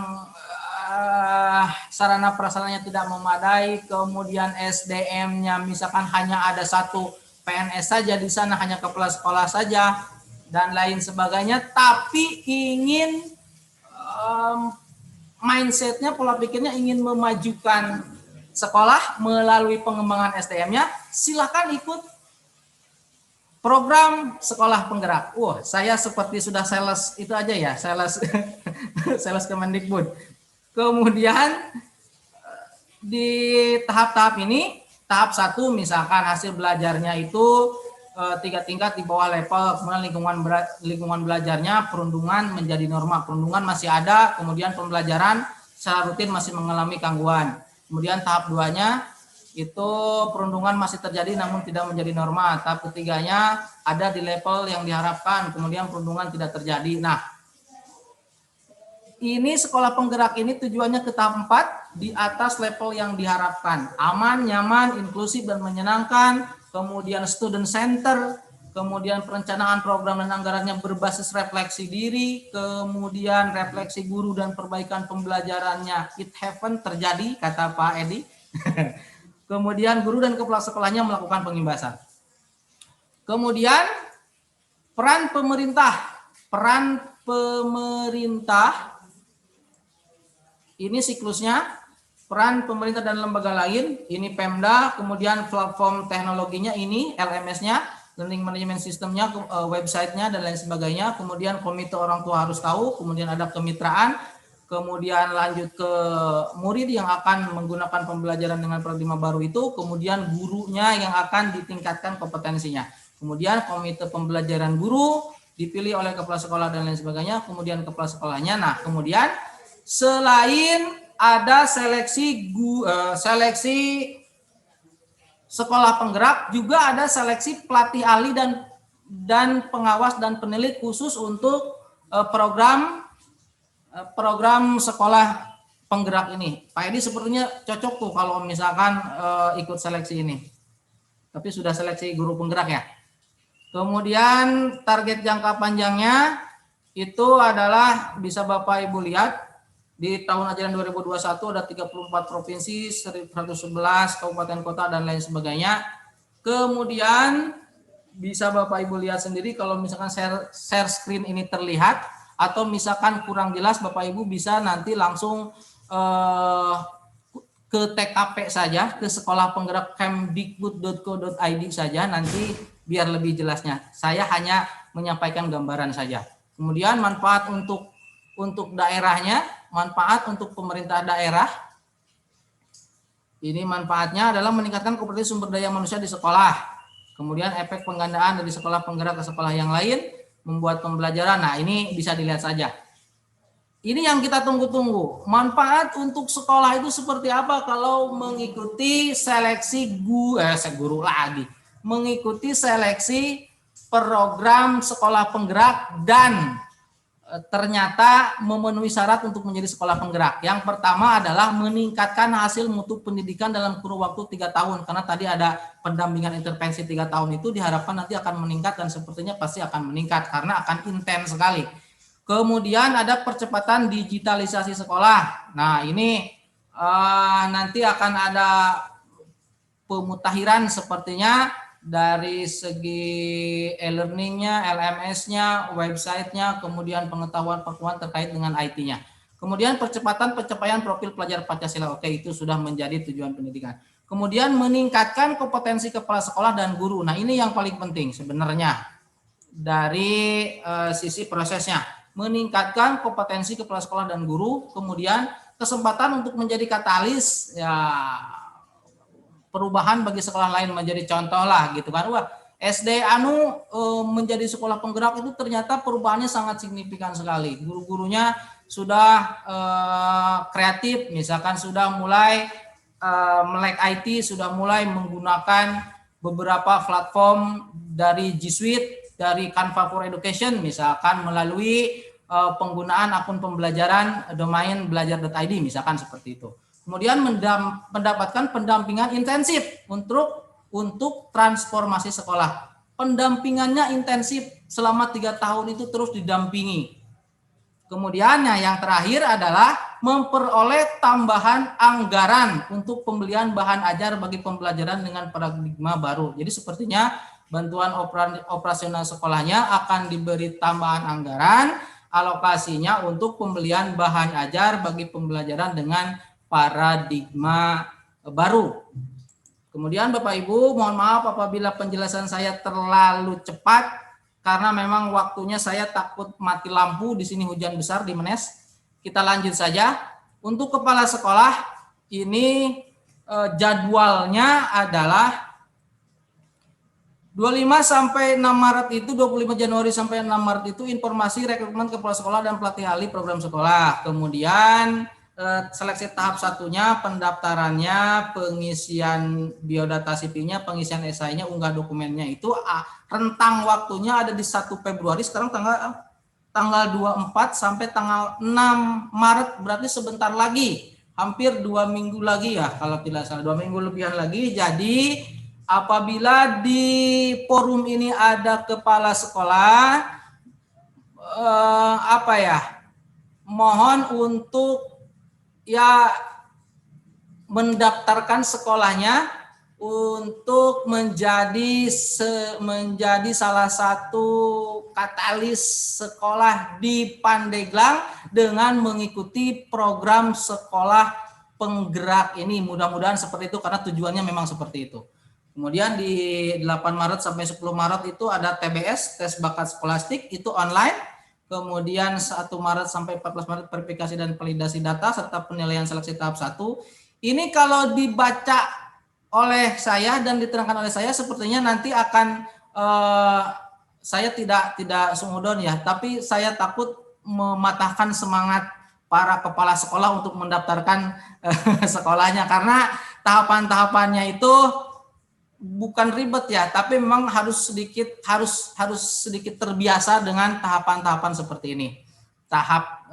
sarana prasarananya tidak memadai, kemudian SDM-nya misalkan hanya ada satu PNS saja di sana, hanya kepala sekolah saja dan lain sebagainya, tapi ingin mindsetnya, pola pikirnya ingin memajukan sekolah melalui pengembangan SDM-nya, silakan ikut program sekolah penggerak. Wah, saya seperti sudah sales itu aja ya, sales sales Kemendikbud. Kemudian di tahap-tahap ini, tahap 1 misalkan hasil belajarnya itu 3 tingkat di bawah level, kemudian lingkungan belajarnya perundungan menjadi norma, perundungan masih ada, kemudian pembelajaran secara rutin masih mengalami gangguan. Kemudian tahap 2-nya itu perundungan masih terjadi namun tidak menjadi norma. Tahap 3-nya ada di level yang diharapkan, kemudian perundungan tidak terjadi. Nah, ini sekolah penggerak ini tujuannya ke tahap 4 di atas level yang diharapkan. Aman, nyaman, inklusif, dan menyenangkan. Kemudian student center. Kemudian perencanaan program dan anggarannya berbasis refleksi diri. Kemudian refleksi guru dan perbaikan pembelajarannya. It happen, terjadi, kata Pak Edi. Kemudian guru dan kepala sekolahnya melakukan pengimbasan. Kemudian peran pemerintah. Ini siklusnya, peran pemerintah dan lembaga lain, ini Pemda, kemudian platform teknologinya ini, LMS-nya, Learning Management System-nya, website-nya, dan lain sebagainya. Kemudian komite orang tua harus tahu, kemudian ada kemitraan, kemudian lanjut ke murid yang akan menggunakan pembelajaran dengan paradigma baru itu, kemudian gurunya yang akan ditingkatkan kompetensinya. Kemudian komite pembelajaran guru, dipilih oleh kepala sekolah dan lain sebagainya, kemudian kepala sekolahnya. Nah, kemudian selain ada seleksi sekolah penggerak, juga ada seleksi pelatih ahli dan pengawas dan penilai khusus untuk program sekolah penggerak ini. Pak Edi sepertinya cocok tuh kalau misalkan ikut seleksi ini. Tapi sudah seleksi guru penggerak ya. Kemudian target jangka panjangnya itu adalah bisa Bapak Ibu lihat. Di tahun ajaran 2021 ada 34 provinsi, 111 kabupaten kota dan lain sebagainya. Kemudian bisa Bapak Ibu lihat sendiri kalau misalkan share screen ini terlihat atau misalkan kurang jelas, Bapak Ibu bisa nanti langsung ke TKP saja, ke sekolah penggerak kemdikbud.co.id saja, nanti biar lebih jelasnya. Saya hanya menyampaikan gambaran saja. Kemudian manfaat untuk daerahnya, manfaat untuk pemerintah daerah. Ini manfaatnya adalah meningkatkan kompetensi sumber daya manusia di sekolah. Kemudian efek penggandaan dari sekolah penggerak ke sekolah yang lain, membuat pembelajaran. Nah, ini bisa dilihat saja. Ini yang kita tunggu-tunggu. Manfaat untuk sekolah itu seperti apa kalau mengikuti seleksi guru lagi. Mengikuti seleksi program sekolah penggerak dan ternyata memenuhi syarat untuk menjadi sekolah penggerak. Yang pertama adalah meningkatkan hasil mutu pendidikan dalam kurun waktu 3 tahun. Karena tadi ada pendampingan intervensi 3 tahun itu diharapkan nanti akan meningkat dan sepertinya pasti akan meningkat karena akan intens sekali. Kemudian ada percepatan digitalisasi sekolah. Nah, ini nanti akan ada pemutahiran sepertinya dari segi e-learning-nya, LMS-nya, website-nya, kemudian pengetahuan terkait dengan IT-nya. Kemudian percepatan pencapaian profil pelajar Pancasila. Oke, itu sudah menjadi tujuan pendidikan. Kemudian meningkatkan kompetensi kepala sekolah dan guru. Nah, ini yang paling penting sebenarnya dari sisi prosesnya. Meningkatkan kompetensi kepala sekolah dan guru. Kemudian kesempatan untuk menjadi katalis, ya, perubahan bagi sekolah lain menjadi contoh lah gitu kan. Wah, SD Anu menjadi sekolah penggerak itu ternyata perubahannya sangat signifikan sekali. Guru-gurunya sudah kreatif, misalkan sudah mulai melek IT, sudah mulai menggunakan beberapa platform dari G Suite, dari Canva for Education, misalkan melalui penggunaan akun pembelajaran domain belajar.id, misalkan seperti itu. Kemudian mendapatkan pendampingan intensif untuk transformasi sekolah. Pendampingannya intensif selama 3 tahun itu terus didampingi. Kemudian yang terakhir adalah memperoleh tambahan anggaran untuk pembelian bahan ajar bagi pembelajaran dengan paradigma baru. Jadi sepertinya bantuan operasional sekolahnya akan diberi tambahan anggaran, alokasinya untuk pembelian bahan ajar bagi pembelajaran dengan paradigma baru. Kemudian Bapak Ibu, mohon maaf apabila penjelasan saya terlalu cepat karena memang waktunya saya takut mati lampu di sini hujan besar di Menes. Kita lanjut saja. Untuk kepala sekolah ini jadwalnya adalah 25 sampai 6 Maret itu 25 Januari sampai 6 Maret itu informasi rekrutmen kepala sekolah dan pelatih ahli program sekolah. Kemudian seleksi tahap satunya, pendaftarannya, pengisian biodata sipilnya, pengisian esainya, unggah dokumennya itu rentang waktunya ada di 1 Februari, sekarang tanggal 24 sampai tanggal 6 Maret, berarti sebentar lagi, hampir 2 minggu lagi ya, kalau tidak salah 2 minggu lebihan lagi. Jadi apabila di forum ini ada kepala sekolah, mohon untuk mendaftarkan sekolahnya untuk menjadi salah satu katalis sekolah di Pandeglang dengan mengikuti program sekolah penggerak ini. Mudah-mudahan seperti itu karena tujuannya memang seperti itu. Kemudian di 8 Maret sampai 10 Maret itu ada TBS, tes bakat skolastik, itu online. Kemudian 1 Maret sampai 14 Maret verifikasi dan validasi data serta penilaian seleksi tahap 1. Ini kalau dibaca oleh saya dan diterangkan oleh saya sepertinya nanti akan saya tidak sungudon ya, tapi saya takut mematahkan semangat para kepala sekolah untuk mendaftarkan sekolahnya karena tahapan-tahapannya itu bukan ribet ya, tapi memang harus sedikit terbiasa dengan tahapan-tahapan seperti ini. Tahap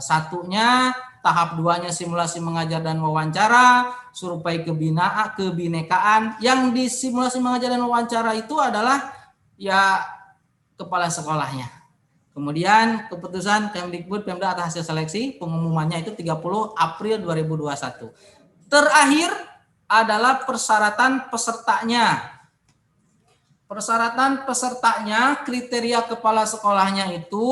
satunya, tahap 2-nya simulasi mengajar dan wawancara, survei kebinekaan. Yang di simulasi mengajar dan wawancara itu adalah ya kepala sekolahnya. Kemudian keputusan Kemdikbud Pemda atas hasil seleksi, pengumumannya itu 30 April 2021. Terakhir adalah persyaratan pesertanya. Persyaratan pesertanya, kriteria kepala sekolahnya itu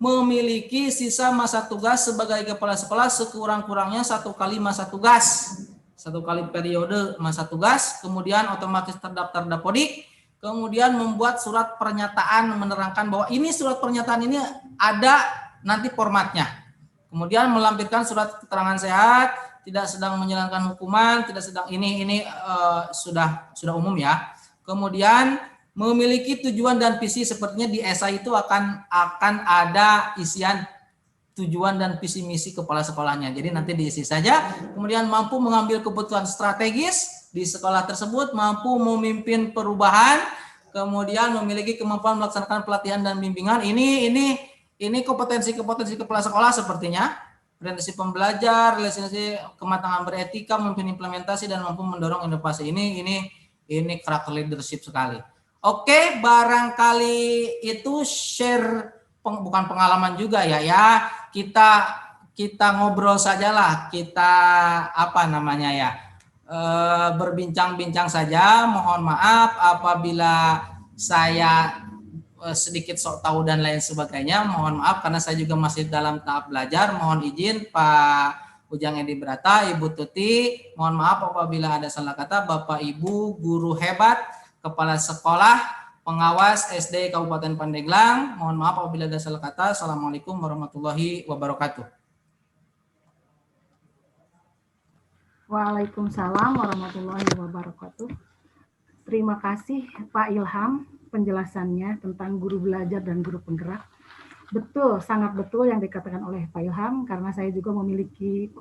memiliki sisa masa tugas sebagai kepala sekolah sekurang-kurangnya 1 kali masa tugas. 1 kali periode masa tugas, kemudian otomatis terdaftar Dapodik, kemudian membuat surat pernyataan menerangkan bahwa ini surat pernyataan ini ada nanti formatnya. Kemudian melampirkan surat keterangan sehat, tidak sedang menjalankan hukuman, tidak sedang ini sudah umum ya. Kemudian memiliki tujuan dan visi, sepertinya di esai itu akan ada isian tujuan dan visi misi kepala sekolahnya. Jadi nanti diisi saja. Kemudian mampu mengambil keputusan strategis di sekolah tersebut, mampu memimpin perubahan, kemudian memiliki kemampuan melaksanakan pelatihan dan bimbingan. Ini kompetensi kepala sekolah sepertinya. Orientasi pembelajar, relasi kematangan beretika, memimpin implementasi dan mampu mendorong inovasi. Ini karakter leadership sekali. Oke, barangkali itu share bukan pengalaman juga ya. Kita ngobrol sajalah, kita berbincang-bincang saja. Mohon maaf apabila saya sedikit sok tahu dan lain sebagainya, mohon maaf karena saya juga masih dalam tahap belajar. Mohon izin Pak Ujang Edi Brata, Ibu Tuti, mohon maaf apabila ada salah kata. Bapak Ibu guru hebat, kepala sekolah, pengawas SD Kabupaten Pandeglang, mohon maaf apabila ada salah kata. Assalamualaikum warahmatullahi wabarakatuh. Waalaikumsalam warahmatullahi wabarakatuh. Terima kasih Pak Ilham penjelasannya tentang guru belajar dan guru penggerak. Betul, sangat betul yang dikatakan oleh Pak Ilham, karena saya juga memiliki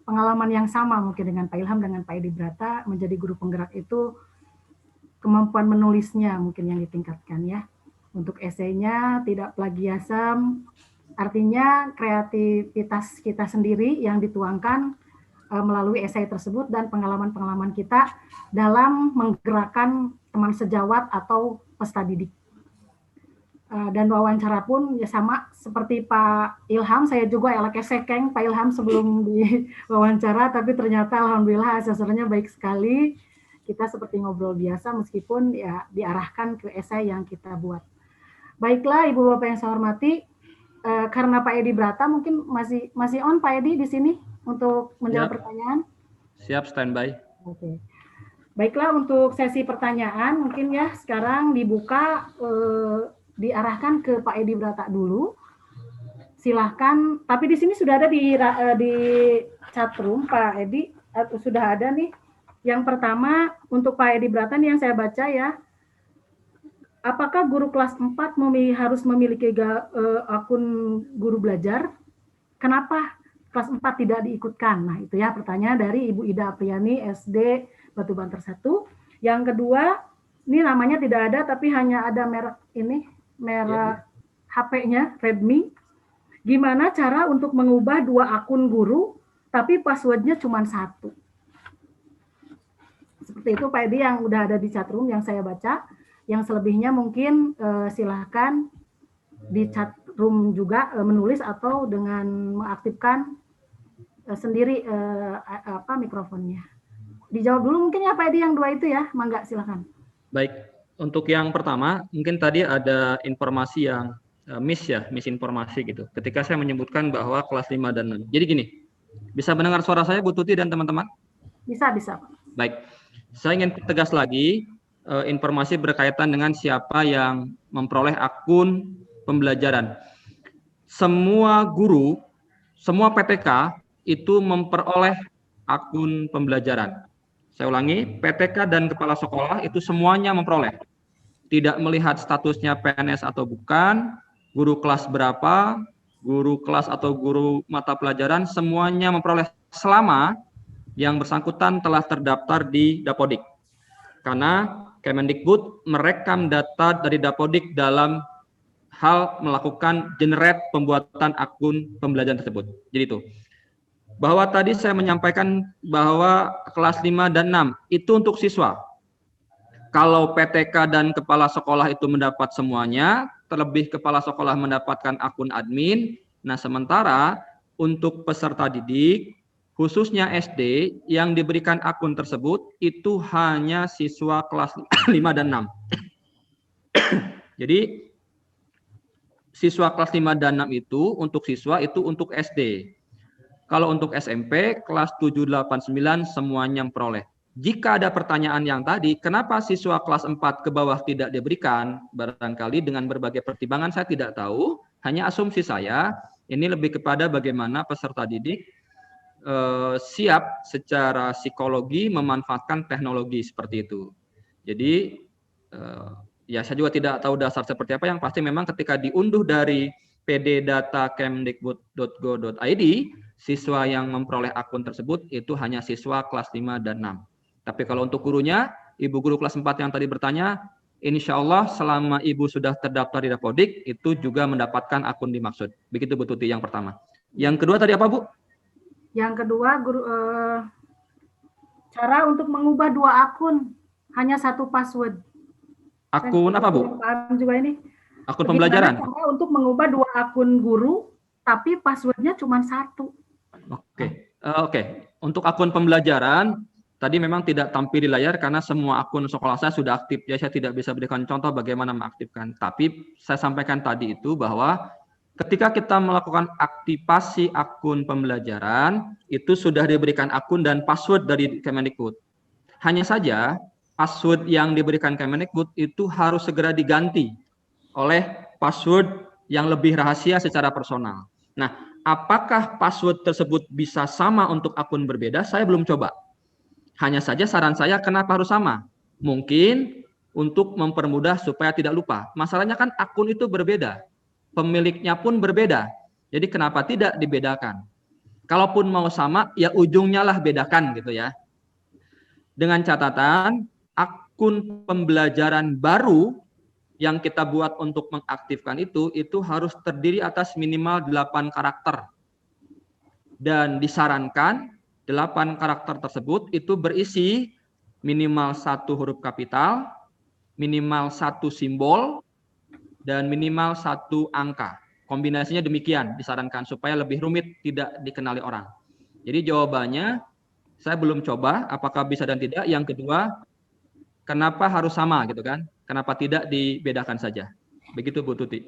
pengalaman yang sama mungkin dengan Pak Ilham, dengan Pak Edi Brata. Menjadi guru penggerak itu kemampuan menulisnya mungkin yang ditingkatkan ya. Untuk esainya tidak plagiasem, artinya kreativitas kita sendiri yang dituangkan melalui esai tersebut dan pengalaman-pengalaman kita dalam menggerakkan teman sejawat atau peserta didik. Dan wawancara pun ya sama seperti Pak Ilham, saya juga elak sekeng Pak Ilham sebelum diwawancara, tapi ternyata alhamdulillah asesornya baik sekali. Kita seperti ngobrol biasa meskipun ya diarahkan ke esai yang kita buat. Baiklah Ibu Bapak yang saya hormati, karena Pak Edi Brata mungkin masih on Pak Edi di sini untuk menjawab pertanyaan. Siap, standby. Oke. Baiklah, untuk sesi pertanyaan mungkin ya sekarang dibuka, diarahkan ke Pak Edi Brata dulu. Silahkan, tapi di sini sudah ada di chatroom Pak Edi, sudah ada nih. Yang pertama untuk Pak Edi Brata nih yang saya baca ya. Apakah guru kelas 4 harus memiliki akun guru belajar? Kenapa kelas 4 tidak diikutkan? Nah, itu ya pertanyaan dari Ibu Ida Apriani, SD Batu Banter 1. Yang kedua, ini namanya tidak ada, tapi hanya ada merek ini, merek HP-nya, Redmi. Gimana cara untuk mengubah 2 akun guru, tapi password-nya cuma 1? Seperti itu Pak Edi yang udah ada di chatroom yang saya baca. Yang selebihnya mungkin silahkan di chatroom juga menulis atau dengan mengaktifkan sendiri mikrofonnya. Dijawab dulu mungkin ya Pak Edi yang 2 itu ya, mangga silakan. Baik, untuk yang pertama mungkin tadi ada informasi yang misinformasi gitu. Ketika saya menyebutkan bahwa kelas 5 dan 6. Jadi gini, bisa mendengar suara saya Bu Tuti dan teman-teman? Bisa. Baik, saya ingin tegas lagi, informasi berkaitan dengan siapa yang memperoleh akun pembelajaran. Semua guru, semua PTK itu memperoleh akun pembelajaran. Saya ulangi, PTK dan kepala sekolah itu semuanya memperoleh. Tidak melihat statusnya PNS atau bukan, guru kelas berapa, guru kelas atau guru mata pelajaran, semuanya memperoleh selama yang bersangkutan telah terdaftar di Dapodik. Karena Kemendikbud merekam data dari Dapodik dalam hal melakukan generate pembuatan akun pembelajaran tersebut. Jadi itu. Bahwa tadi saya menyampaikan bahwa kelas 5 dan 6 itu untuk siswa. Kalau PTK dan kepala sekolah itu mendapat semuanya, terlebih kepala sekolah mendapatkan akun admin. Nah, sementara untuk peserta didik, khususnya SD, yang diberikan akun tersebut itu hanya siswa kelas 5 dan 6. Jadi, siswa kelas 5 dan 6 itu untuk siswa itu untuk SD. Kalau untuk SMP, kelas 7, 8, 9 semuanya memperoleh. Jika ada pertanyaan yang tadi, kenapa siswa kelas 4 ke bawah tidak diberikan? Barangkali dengan berbagai pertimbangan saya tidak tahu, hanya asumsi saya, ini lebih kepada bagaimana peserta didik siap secara psikologi memanfaatkan teknologi seperti itu. Jadi ya saya juga tidak tahu dasar seperti apa, yang pasti memang ketika diunduh dari pd.data.kemdikbud.go.id, siswa yang memperoleh akun tersebut itu hanya siswa kelas 5 dan 6. Tapi kalau untuk gurunya, ibu guru kelas 4 yang tadi bertanya, insya Allah selama ibu sudah terdaftar di Dapodik, itu juga mendapatkan akun dimaksud. Begitu Bu Tuti yang pertama. Yang kedua tadi apa Bu? Yang kedua, cara untuk mengubah 2 akun, hanya 1 password. Akun apa Bu? Juga ini. Akun pembelajaran. Cara untuk mengubah 2 akun guru, tapi passwordnya cuma 1. Oke. Untuk akun pembelajaran, tadi memang tidak tampil di layar karena semua akun sekolah saya sudah aktif. Ya, saya tidak bisa berikan contoh bagaimana mengaktifkan. Tapi saya sampaikan tadi itu bahwa ketika kita melakukan aktivasi akun pembelajaran, itu sudah diberikan akun dan password dari Kemendikbud. Hanya saja, password yang diberikan Kemendikbud itu harus segera diganti oleh password yang lebih rahasia secara personal. Nah, apakah password tersebut bisa sama untuk akun berbeda? Saya belum coba. Hanya saja saran saya kenapa harus sama? Mungkin untuk mempermudah supaya tidak lupa. Masalahnya kan akun itu berbeda, pemiliknya pun berbeda. Jadi kenapa tidak dibedakan? Kalaupun mau sama, ya ujungnya lah bedakan gitu ya. Dengan catatan, akun pembelajaran baru yang kita buat untuk mengaktifkan itu harus terdiri atas minimal 8 karakter. Dan disarankan 8 karakter tersebut itu berisi minimal 1 huruf kapital, minimal 1 simbol, dan minimal 1 angka. Kombinasinya demikian disarankan supaya lebih rumit, tidak dikenali orang. Jadi jawabannya, saya belum coba apakah bisa dan tidak. Yang kedua, kenapa harus sama gitu kan? Kenapa tidak dibedakan saja? Begitu Bu Tuti.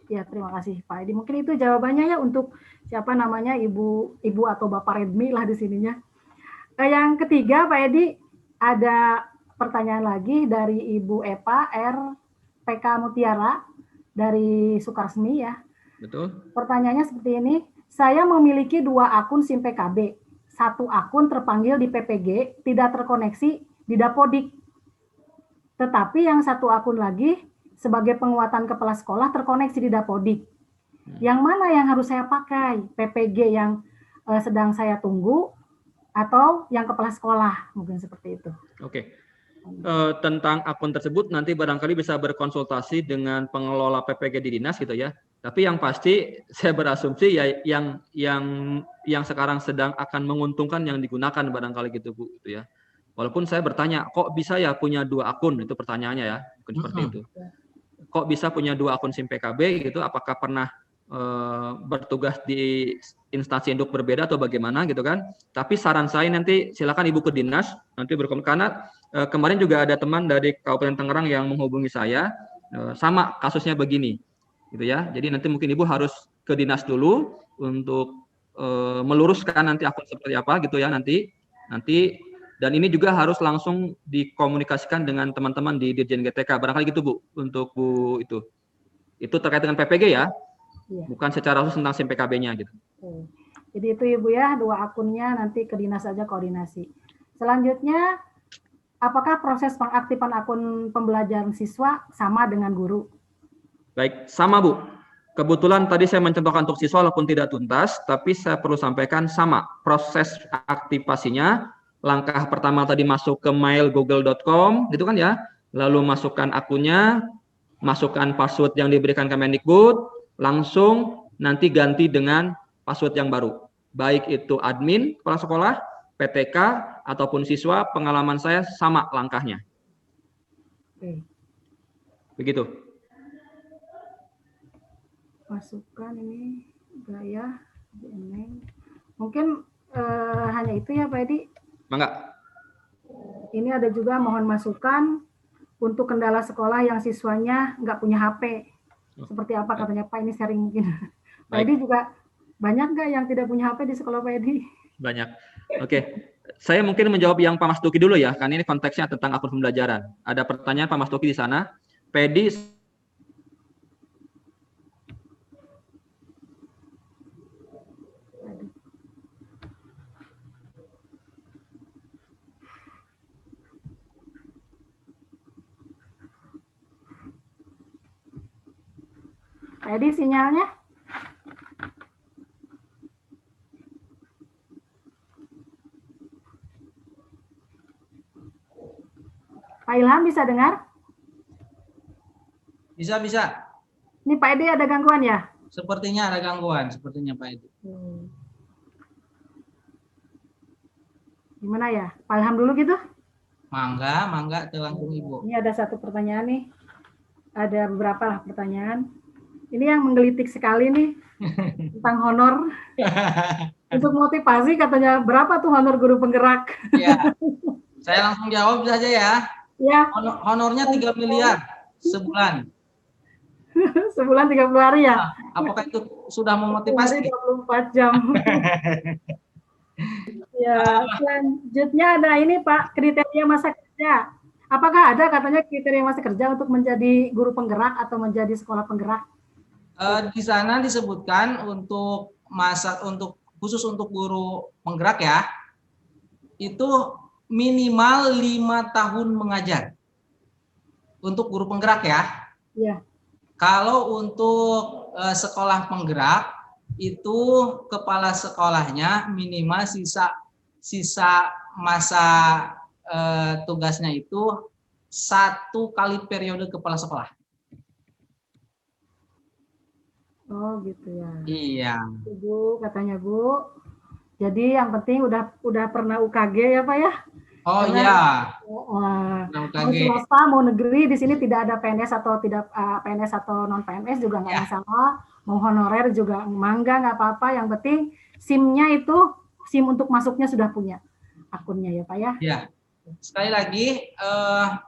Ya, terima kasih Pak Edi. Mungkin itu jawabannya ya untuk siapa namanya Ibu atau Bapak Redmi lah di sininya. Yang ketiga Pak Edi, ada pertanyaan lagi dari Ibu Epa RPK Mutiara dari Sukarsmi ya. Betul. Pertanyaannya seperti ini, saya memiliki 2 akun SIM PKB. 1 akun terpanggil di PPG, tidak terkoneksi di Dapodik. Tetapi yang 1 akun lagi sebagai penguatan kepala sekolah terkoneksi di Dapodik. Yang mana yang harus saya pakai? PPG yang sedang saya tunggu atau yang kepala sekolah? Mungkin seperti itu. Oke. Tentang akun tersebut nanti barangkali bisa berkonsultasi dengan pengelola PPG di dinas gitu ya. Tapi yang pasti saya berasumsi ya yang sekarang sedang akan menguntungkan yang digunakan barangkali gitu Bu itu ya. Walaupun saya bertanya, kok bisa ya punya 2 akun? Itu pertanyaannya ya, mungkin seperti itu. Kok bisa punya 2 akun SIM PKB gitu? Apakah pernah bertugas di instansi induk berbeda atau bagaimana gitu kan? Tapi saran saya nanti silakan Ibu ke dinas nanti berkomunikasi, karena kemarin juga ada teman dari Kabupaten Tangerang yang menghubungi saya sama kasusnya begini gitu ya. Jadi nanti mungkin Ibu harus ke dinas dulu untuk meluruskan nanti akun seperti apa gitu ya nanti dan ini juga harus langsung dikomunikasikan dengan teman-teman di Dirjen GTK barangkali gitu Bu untuk Bu itu terkait dengan PPG ya. Iya. Bukan secara khusus tentang SIM PKB-nya gitu. Jadi itu Ibu ya, 2 akunnya nanti ke dinas saja koordinasi. Selanjutnya, apakah proses pengaktifan akun pembelajaran siswa sama dengan guru? Baik, sama Bu. Kebetulan tadi saya mencontohkan untuk siswa walaupun tidak tuntas, tapi saya perlu sampaikan sama. Proses aktivasinya, langkah pertama tadi masuk ke mail google.com gitu kan ya. Lalu masukkan akunnya, masukkan password yang diberikan Kemendikbud, langsung nanti ganti dengan password yang baru. Baik itu admin kepala sekolah, PTK, ataupun siswa, pengalaman saya sama langkahnya. Begitu. Masukkan ini gaya, mungkin hanya itu ya Pak Edi. Mangga. Ini ada juga mohon masukan untuk kendala sekolah yang siswanya nggak punya HP. Seperti apa katanya Pak, ini sharing mungkin. Pak Edi juga banyak nggak yang tidak punya HP di sekolah Pak Edi? Banyak. Oke. Saya mungkin menjawab yang Pak Mas Tuki dulu ya, karena ini konteksnya tentang akun pembelajaran. Ada pertanyaan Pak Mas Tuki di sana. Pak Edi sinyalnya? Pak Ilham bisa dengar? Bisa. Ini Pak Edi ada gangguan ya? Sepertinya ada gangguan, Pak Edi. Gimana ya? Pak Ilham dulu gitu? Mangga, langsung Ibu. Ini ada satu pertanyaan nih. Ada beberapa lah pertanyaan. Ini yang menggelitik sekali nih tentang honor. Untuk motivasi katanya berapa tuh honor guru penggerak? Ya, saya langsung jawab saja ya. Ya. Honornya 3 miliar sebulan. Sebulan 30 hari ya? Nah, apakah itu sudah memotivasi? 24 jam. Ya, selanjutnya ada ini Pak, kriteria masa kerja. Apakah ada katanya kriteria masa kerja untuk menjadi guru penggerak atau menjadi sekolah penggerak? Di sana disebutkan khusus untuk guru penggerak ya, itu minimal 5 tahun mengajar. Untuk guru penggerak ya. Iya. Kalau untuk sekolah penggerak itu kepala sekolahnya minimal sisa masa tugasnya itu 1 kali periode kepala sekolah. Oh gitu ya. Iya. Bu, katanya Bu. Jadi yang penting udah pernah UKG ya Pak ya? Oh Karena, iya. Mau swasta mau negeri di sini tidak ada PNS atau tidak PNS atau non PNS juga nggak masalah. Mau honorer juga mangga nggak apa-apa. Yang penting SIM-nya itu SIM untuk masuknya sudah punya akunnya ya Pak ya? Ya. Sekali lagi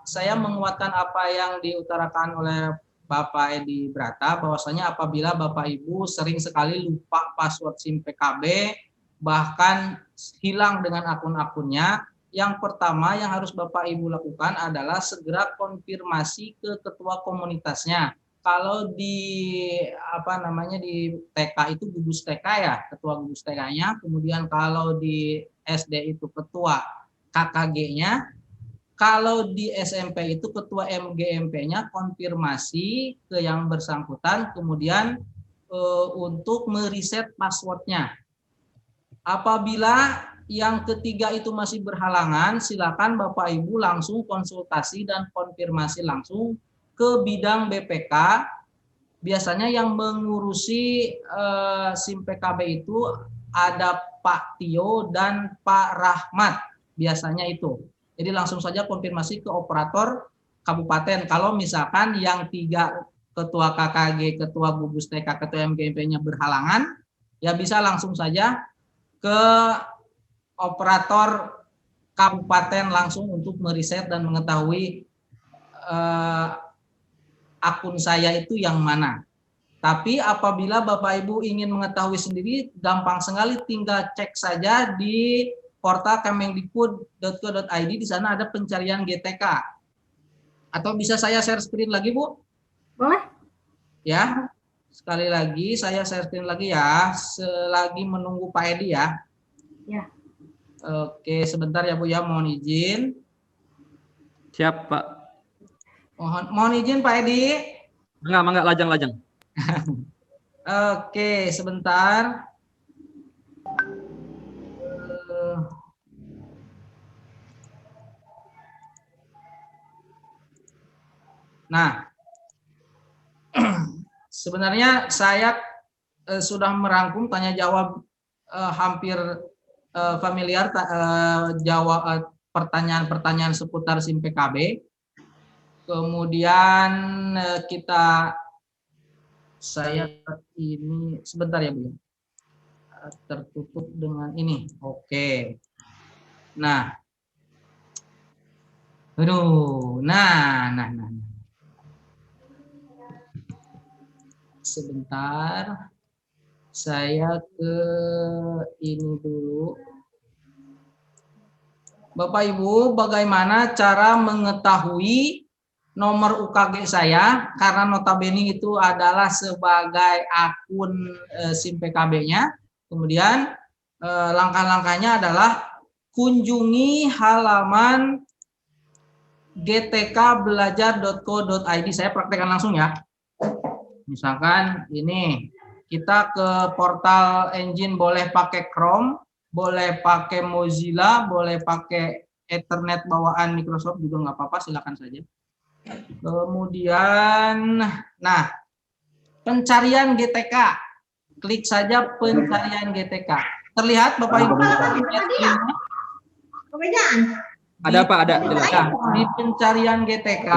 saya menguatkan apa yang diutarakan oleh Bapak Edi Brata, bahwasanya apabila Bapak Ibu sering sekali lupa password SIM PKB, bahkan hilang dengan akun-akunnya, yang pertama yang harus Bapak Ibu lakukan adalah segera konfirmasi ke ketua komunitasnya. Kalau di di TK itu gugus TK ya, ketua gugus TK-nya, kemudian kalau di SD itu ketua KKG-nya, kalau di SMP itu ketua MGMP-nya konfirmasi ke yang bersangkutan, kemudian untuk meriset passwordnya. Apabila yang ketiga itu masih berhalangan, silakan Bapak Ibu langsung konsultasi dan konfirmasi langsung ke bidang BPK. Biasanya yang mengurusi SIM PKB itu ada Pak Tio dan Pak Rahmat, biasanya itu. Jadi langsung saja konfirmasi ke operator kabupaten. Kalau misalkan yang 3 ketua KKG, ketua gugus TK, ketua MGMP-nya berhalangan, ya bisa langsung saja ke operator kabupaten langsung untuk meriset dan mengetahui akun saya itu yang mana. Tapi apabila Bapak Ibu ingin mengetahui sendiri, gampang sekali, tinggal cek saja di portal kemendikbud.go.id, di sana ada pencarian GTK. Atau bisa saya share screen lagi, Bu? Boleh. Ya. Sekali lagi saya share screen lagi ya, selagi menunggu Pak Edi ya. Ya. Oke, sebentar ya Bu ya, mohon izin. Siap Pak. Mohon izin Pak Edi. Mangga, lajang. Oke, sebentar. Nah, sebenarnya saya sudah merangkum tanya jawab hampir familiar jawab pertanyaan-pertanyaan seputar SIM PKB. Kemudian saya ini sebentar ya Bu, tertutup dengan ini. Oke. Nah, nah. Sebentar, saya ke ini dulu. Bapak Ibu, bagaimana cara mengetahui nomor UKG saya, karena notabene itu adalah sebagai akun SIM PKB-nya. Kemudian langkah-langkahnya adalah kunjungi halaman gtkbelajar.co.id. Saya praktekkan langsung ya. Misalkan ini, kita ke portal engine, boleh pakai Chrome, boleh pakai Mozilla, boleh pakai Ethernet bawaan Microsoft juga nggak apa-apa, silakan saja. Kemudian, nah, pencarian GTK, klik saja pencarian GTK. Terlihat Bapak Ibu? Ada Pak, ada. Ya, di pencarian GTK,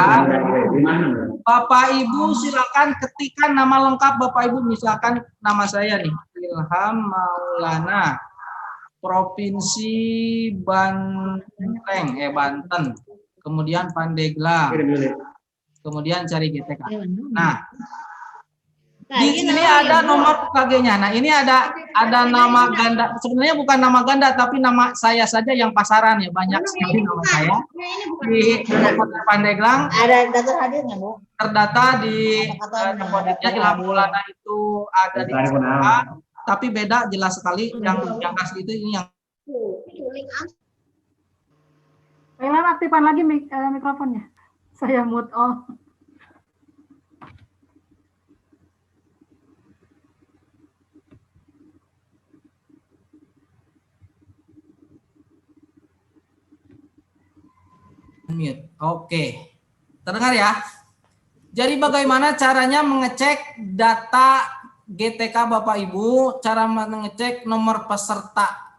Bapak Ibu silakan ketikkan nama lengkap Bapak Ibu, misalkan nama saya nih, Ilham Maulana, Provinsi Banten, kemudian Pandeglang, kemudian cari GTK. Nah, di sini ada nomor UKG-nya. Nah, ini ada nama ganda. Sebenarnya bukan nama ganda, tapi nama saya saja yang pasaran ya, banyak sekali nama saya. Di Kabupaten Pandeglang ada data hadirnya, Bu. Terdata di Depositnya Ilham Maulana itu ada di SMK, tapi beda jelas sekali. Yang asli itu ini yang Thailand aktifkan lagi mikrofonnya. Saya mute all. Mute. Oke. Terdengar ya? Jadi bagaimana caranya mengecek data GTK Bapak Ibu, cara mengecek nomor peserta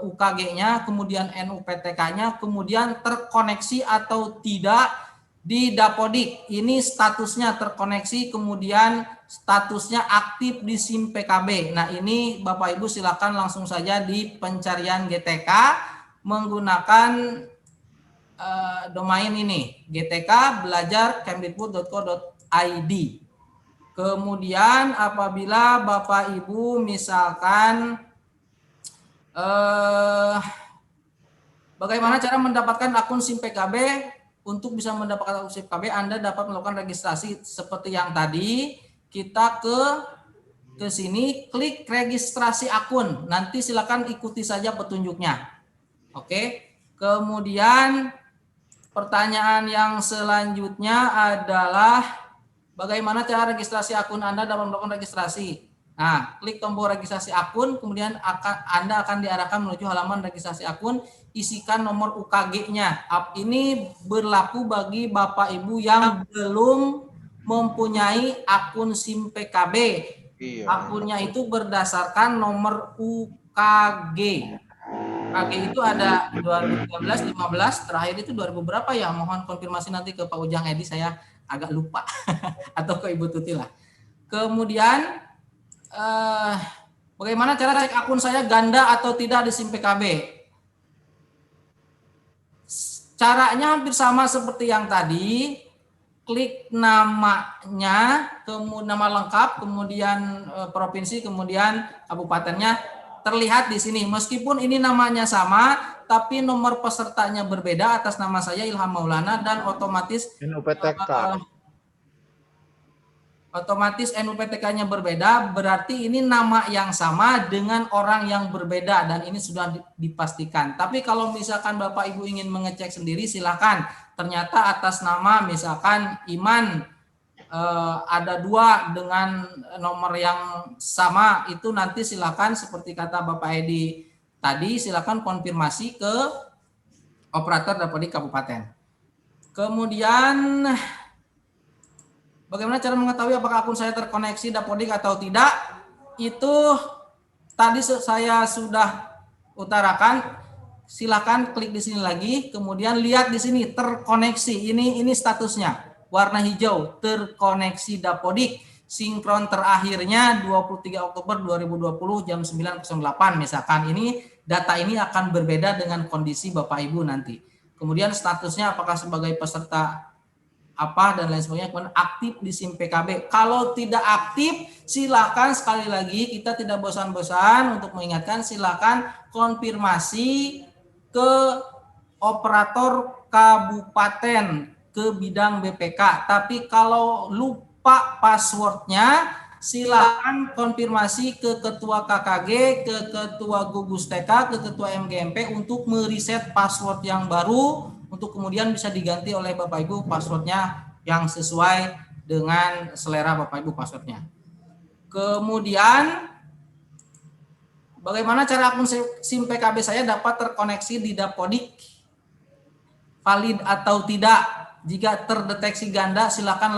UKG-nya, kemudian NUPTK-nya, kemudian terkoneksi atau tidak di Dapodik. Ini statusnya terkoneksi, kemudian statusnya aktif di SIM PKB. Nah, ini Bapak Ibu silakan langsung saja di pencarian GTK menggunakan domain ini gtkbelajar.kemdikbud.co.id. Kemudian apabila Bapak Ibu misalkan bagaimana cara mendapatkan akun SIM PKB, untuk bisa mendapatkan akun SIM PKB Anda dapat melakukan registrasi seperti yang tadi. Kita ke sini, klik registrasi akun. Nanti silakan ikuti saja petunjuknya. Oke. Kemudian pertanyaan yang selanjutnya adalah bagaimana cara registrasi akun Anda dalam melakukan registrasi. Nah, klik tombol registrasi akun, kemudian Anda akan diarahkan menuju halaman registrasi akun, isikan nomor UKG-nya. Ini berlaku bagi Bapak Ibu yang belum mempunyai akun SIM PKB. Akunnya itu berdasarkan nomor UKG. UKG itu ada 2013, 15, terakhir itu 2000 berapa ya? Mohon konfirmasi nanti ke Pak Ujang Edi, saya agak lupa. Atau ke Ibu Tuti lah. Kemudian bagaimana cara cek akun saya ganda atau tidak di SIM PKB? Caranya hampir sama seperti yang tadi. Klik namanya, kemudian nama lengkap, kemudian provinsi, kemudian kabupatennya. Terlihat di sini, meskipun ini namanya sama, tapi nomor pesertanya berbeda. Atas nama saya Ilham Maulana, dan otomatis NUPTK-nya berbeda, berarti ini nama yang sama dengan orang yang berbeda, dan ini sudah dipastikan. Tapi kalau misalkan Bapak Ibu ingin mengecek sendiri, silakan. Ternyata atas nama misalkan Iman, ada 2 dengan nomor yang sama, itu nanti silakan seperti kata Bapak Edi tadi, silakan konfirmasi ke operator Dapodik Kabupaten. Kemudian bagaimana cara mengetahui apakah akun saya terkoneksi Dapodik atau tidak? Itu tadi saya sudah utarakan. Silakan klik di sini lagi, kemudian lihat di sini terkoneksi. Ini statusnya. Warna hijau, terkoneksi Dapodik, sinkron terakhirnya 23 Oktober 2020 jam 9.08 misalkan. Ini data ini akan berbeda dengan kondisi Bapak Ibu nanti. Kemudian statusnya apakah sebagai peserta apa dan lain sebagainya, kemudian aktif di SIM PKB. Kalau tidak aktif, silakan sekali lagi, kita tidak bosan-bosan untuk mengingatkan, silakan konfirmasi ke operator kabupaten, ke bidang BPK. Tapi kalau lupa passwordnya, silakan konfirmasi ke ketua KKG, ke ketua gugus TK, ke ketua MGMP untuk mereset password yang baru, untuk kemudian bisa diganti oleh Bapak Ibu passwordnya yang sesuai dengan selera Bapak Ibu passwordnya. Kemudian bagaimana cara akun SIM PKB saya dapat terkoneksi di Dapodik, valid atau tidak? Jika terdeteksi ganda, silakan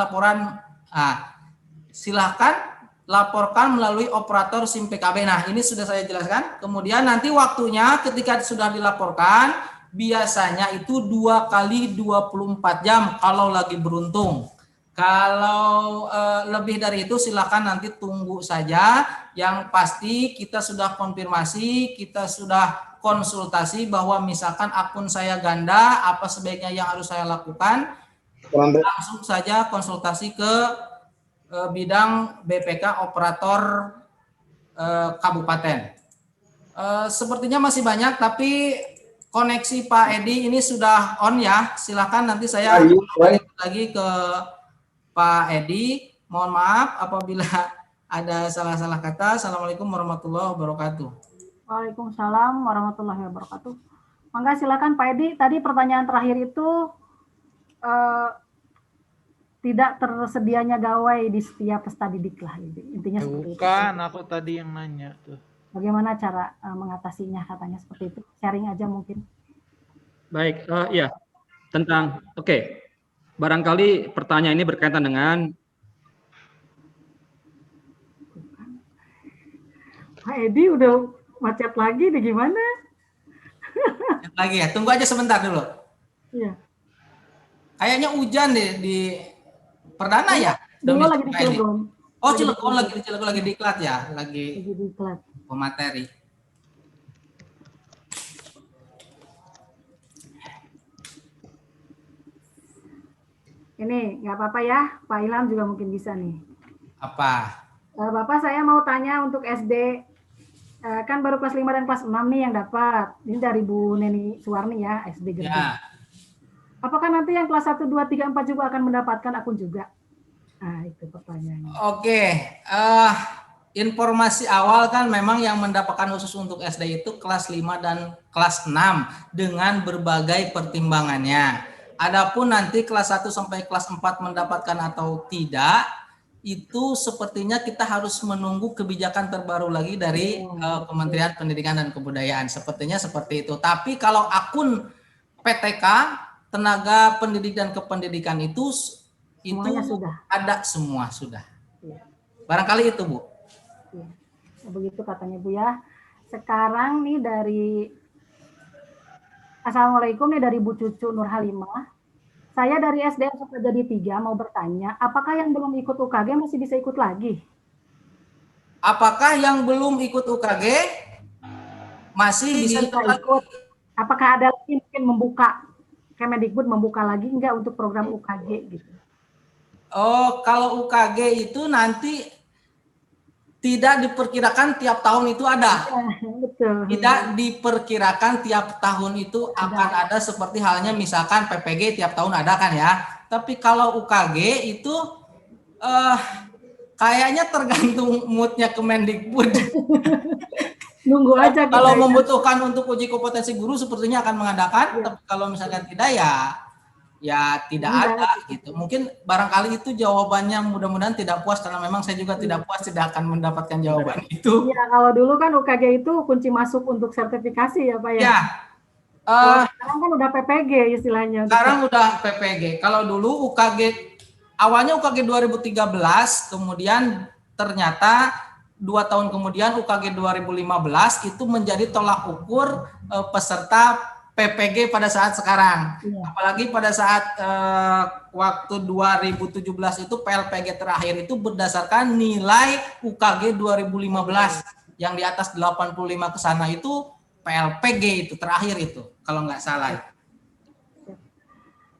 laporkan melalui operator SIM PKB. Nah, ini sudah saya jelaskan. Kemudian nanti waktunya ketika sudah dilaporkan, biasanya itu 2 kali 24 jam kalau lagi beruntung. Kalau lebih dari itu silakan nanti tunggu saja. Yang pasti kita sudah konfirmasi, kita sudah konsultasi bahwa misalkan akun saya ganda, apa sebaiknya yang harus saya lakukan? Langsung saja konsultasi ke bidang BPK operator kabupaten. Sepertinya masih banyak, tapi koneksi Pak Edi ini sudah on ya. Silakan nanti saya lagi ke Pak Edi. Mohon maaf apabila ada salah-salah kata. Assalamualaikum warahmatullahi wabarakatuh. Waalaikumsalam warahmatullahi wabarakatuh. Mangga silakan Pak Edi. Tadi pertanyaan terakhir itu tidak tersedianya gawai di setiap peserta didik lah, intinya seperti itu. Bukan, aku tadi yang nanya tuh. Bagaimana cara mengatasinya, katanya seperti itu. Sharing aja mungkin. Baik, ya tentang barangkali pertanyaan ini berkaitan dengan Pak Edi udah macet lagi nih, gimana? Lagi ya, tunggu aja sebentar dulu. Iya. Kayaknya hujan deh di Perdana ya. Dulu lagi di Cilegon. Oh, Cilegon lagi di Cilegon, lagi di Klat ya, lagi di Klat. pemateri. Ini nggak apa-apa ya, Pak Ilham juga mungkin bisa nih. Apa? Bapak, saya mau tanya untuk SD, kan baru kelas 5 dan kelas 6 nih yang dapat. Ini dari Bu Neni Suwarni ya, SD Gerti. Ya. Apakah nanti yang kelas 1, 2, 3, 4 juga akan mendapatkan akun juga? Nah, itu pertanyaannya. Oke, informasi awal kan memang yang mendapatkan khusus untuk SD itu kelas 5 dan kelas 6 dengan berbagai pertimbangannya. Adapun nanti kelas 1 sampai kelas 4 mendapatkan atau tidak, itu sepertinya kita harus menunggu kebijakan terbaru lagi dari Kementerian Pendidikan dan Kebudayaan. Sepertinya seperti itu. Tapi kalau akun PTK, tenaga pendidik dan kependidikan itu sudah ada semua sudah. Ya. Barangkali itu, Bu. Ya. Begitu katanya, Bu ya. Sekarang nih dari Assalamualaikum nih dari Bu Cucu Nur Halimah. Saya dari SD sampai jadi 3 mau bertanya, apakah yang belum ikut UKG masih bisa ikut lagi? Apakah yang belum ikut UKG masih bisa ikut? Apakah ada lagi mungkin membuka, Kemendikbud membuka lagi enggak untuk program UKG gitu? Oh, kalau UKG itu nanti tidak diperkirakan tiap tahun itu ada. Betul. Tidak diperkirakan tiap tahun itu akan ada seperti halnya misalkan PPG tiap tahun ada kan ya. Tapi kalau UKG itu kayaknya tergantung moodnya Kemendikbud. Nunggu aja. Kalau membutuhkan untuk uji kompetensi guru sepertinya akan mengadakan. Ya. Tapi kalau misalkan tidak ya tidak ada gitu. Mungkin barangkali itu jawabannya, mudah-mudahan tidak puas karena memang saya juga tidak puas tidak akan mendapatkan jawaban itu. Iya, kalau dulu kan UKG itu kunci masuk untuk sertifikasi ya Pak ya. Ya. Sekarang kan udah PPG istilahnya. Sekarang udah PPG. Kalau dulu UKG awalnya UKG 2013, kemudian ternyata 2 tahun kemudian UKG 2015 itu menjadi tolak ukur peserta PPG pada saat sekarang. Iya. Apalagi pada saat waktu 2017 itu PLPG terakhir itu berdasarkan nilai UKG 2015 yang di atas 85 ke sana itu PLPG itu terakhir itu kalau nggak salah.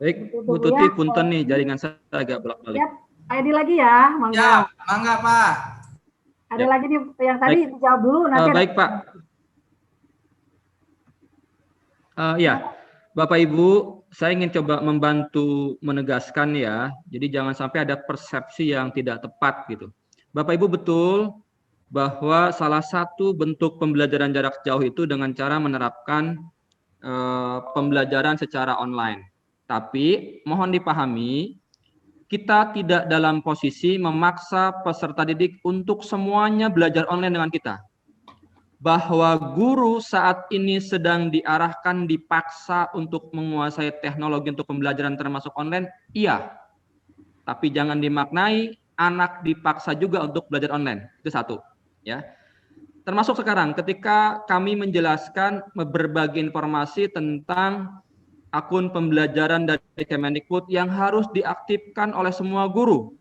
Baik, Bu Tuti punten nih jaringan saya agak bolak-balik. Ya, ID lagi ya, mangga. Ya, mangga Pak. Ada lagi nih yang tadi dijawab dulu nanti. Baik Pak. Ya, Bapak Ibu, saya ingin coba membantu menegaskan ya. Jadi jangan sampai ada persepsi yang tidak tepat gitu. Bapak Ibu betul bahwa salah satu bentuk pembelajaran jarak jauh itu dengan cara menerapkan pembelajaran secara online. Tapi mohon dipahami, kita tidak dalam posisi memaksa peserta didik untuk semuanya belajar online dengan kita. Bahwa guru saat ini sedang diarahkan, dipaksa untuk menguasai teknologi untuk pembelajaran termasuk online, iya. Tapi jangan dimaknai anak dipaksa juga untuk belajar online. Itu satu, ya. Termasuk sekarang ketika kami menjelaskan berbagi informasi tentang akun pembelajaran dari Kemendikbud yang harus diaktifkan oleh semua guru.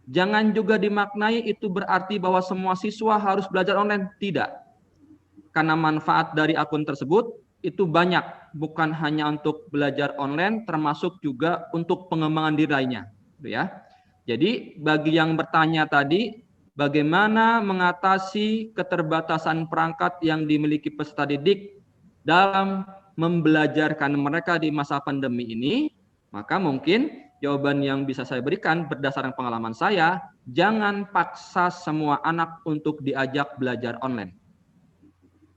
Jangan juga dimaknai itu berarti bahwa semua siswa harus belajar online, tidak. Karena manfaat dari akun tersebut itu banyak, bukan hanya untuk belajar online, termasuk juga untuk pengembangan diri lainnya, ya. Jadi bagi yang bertanya tadi, bagaimana mengatasi keterbatasan perangkat yang dimiliki peserta didik dalam membelajarkan mereka di masa pandemi ini, maka mungkin jawaban yang bisa saya berikan berdasarkan pengalaman saya, jangan paksa semua anak untuk diajak belajar online.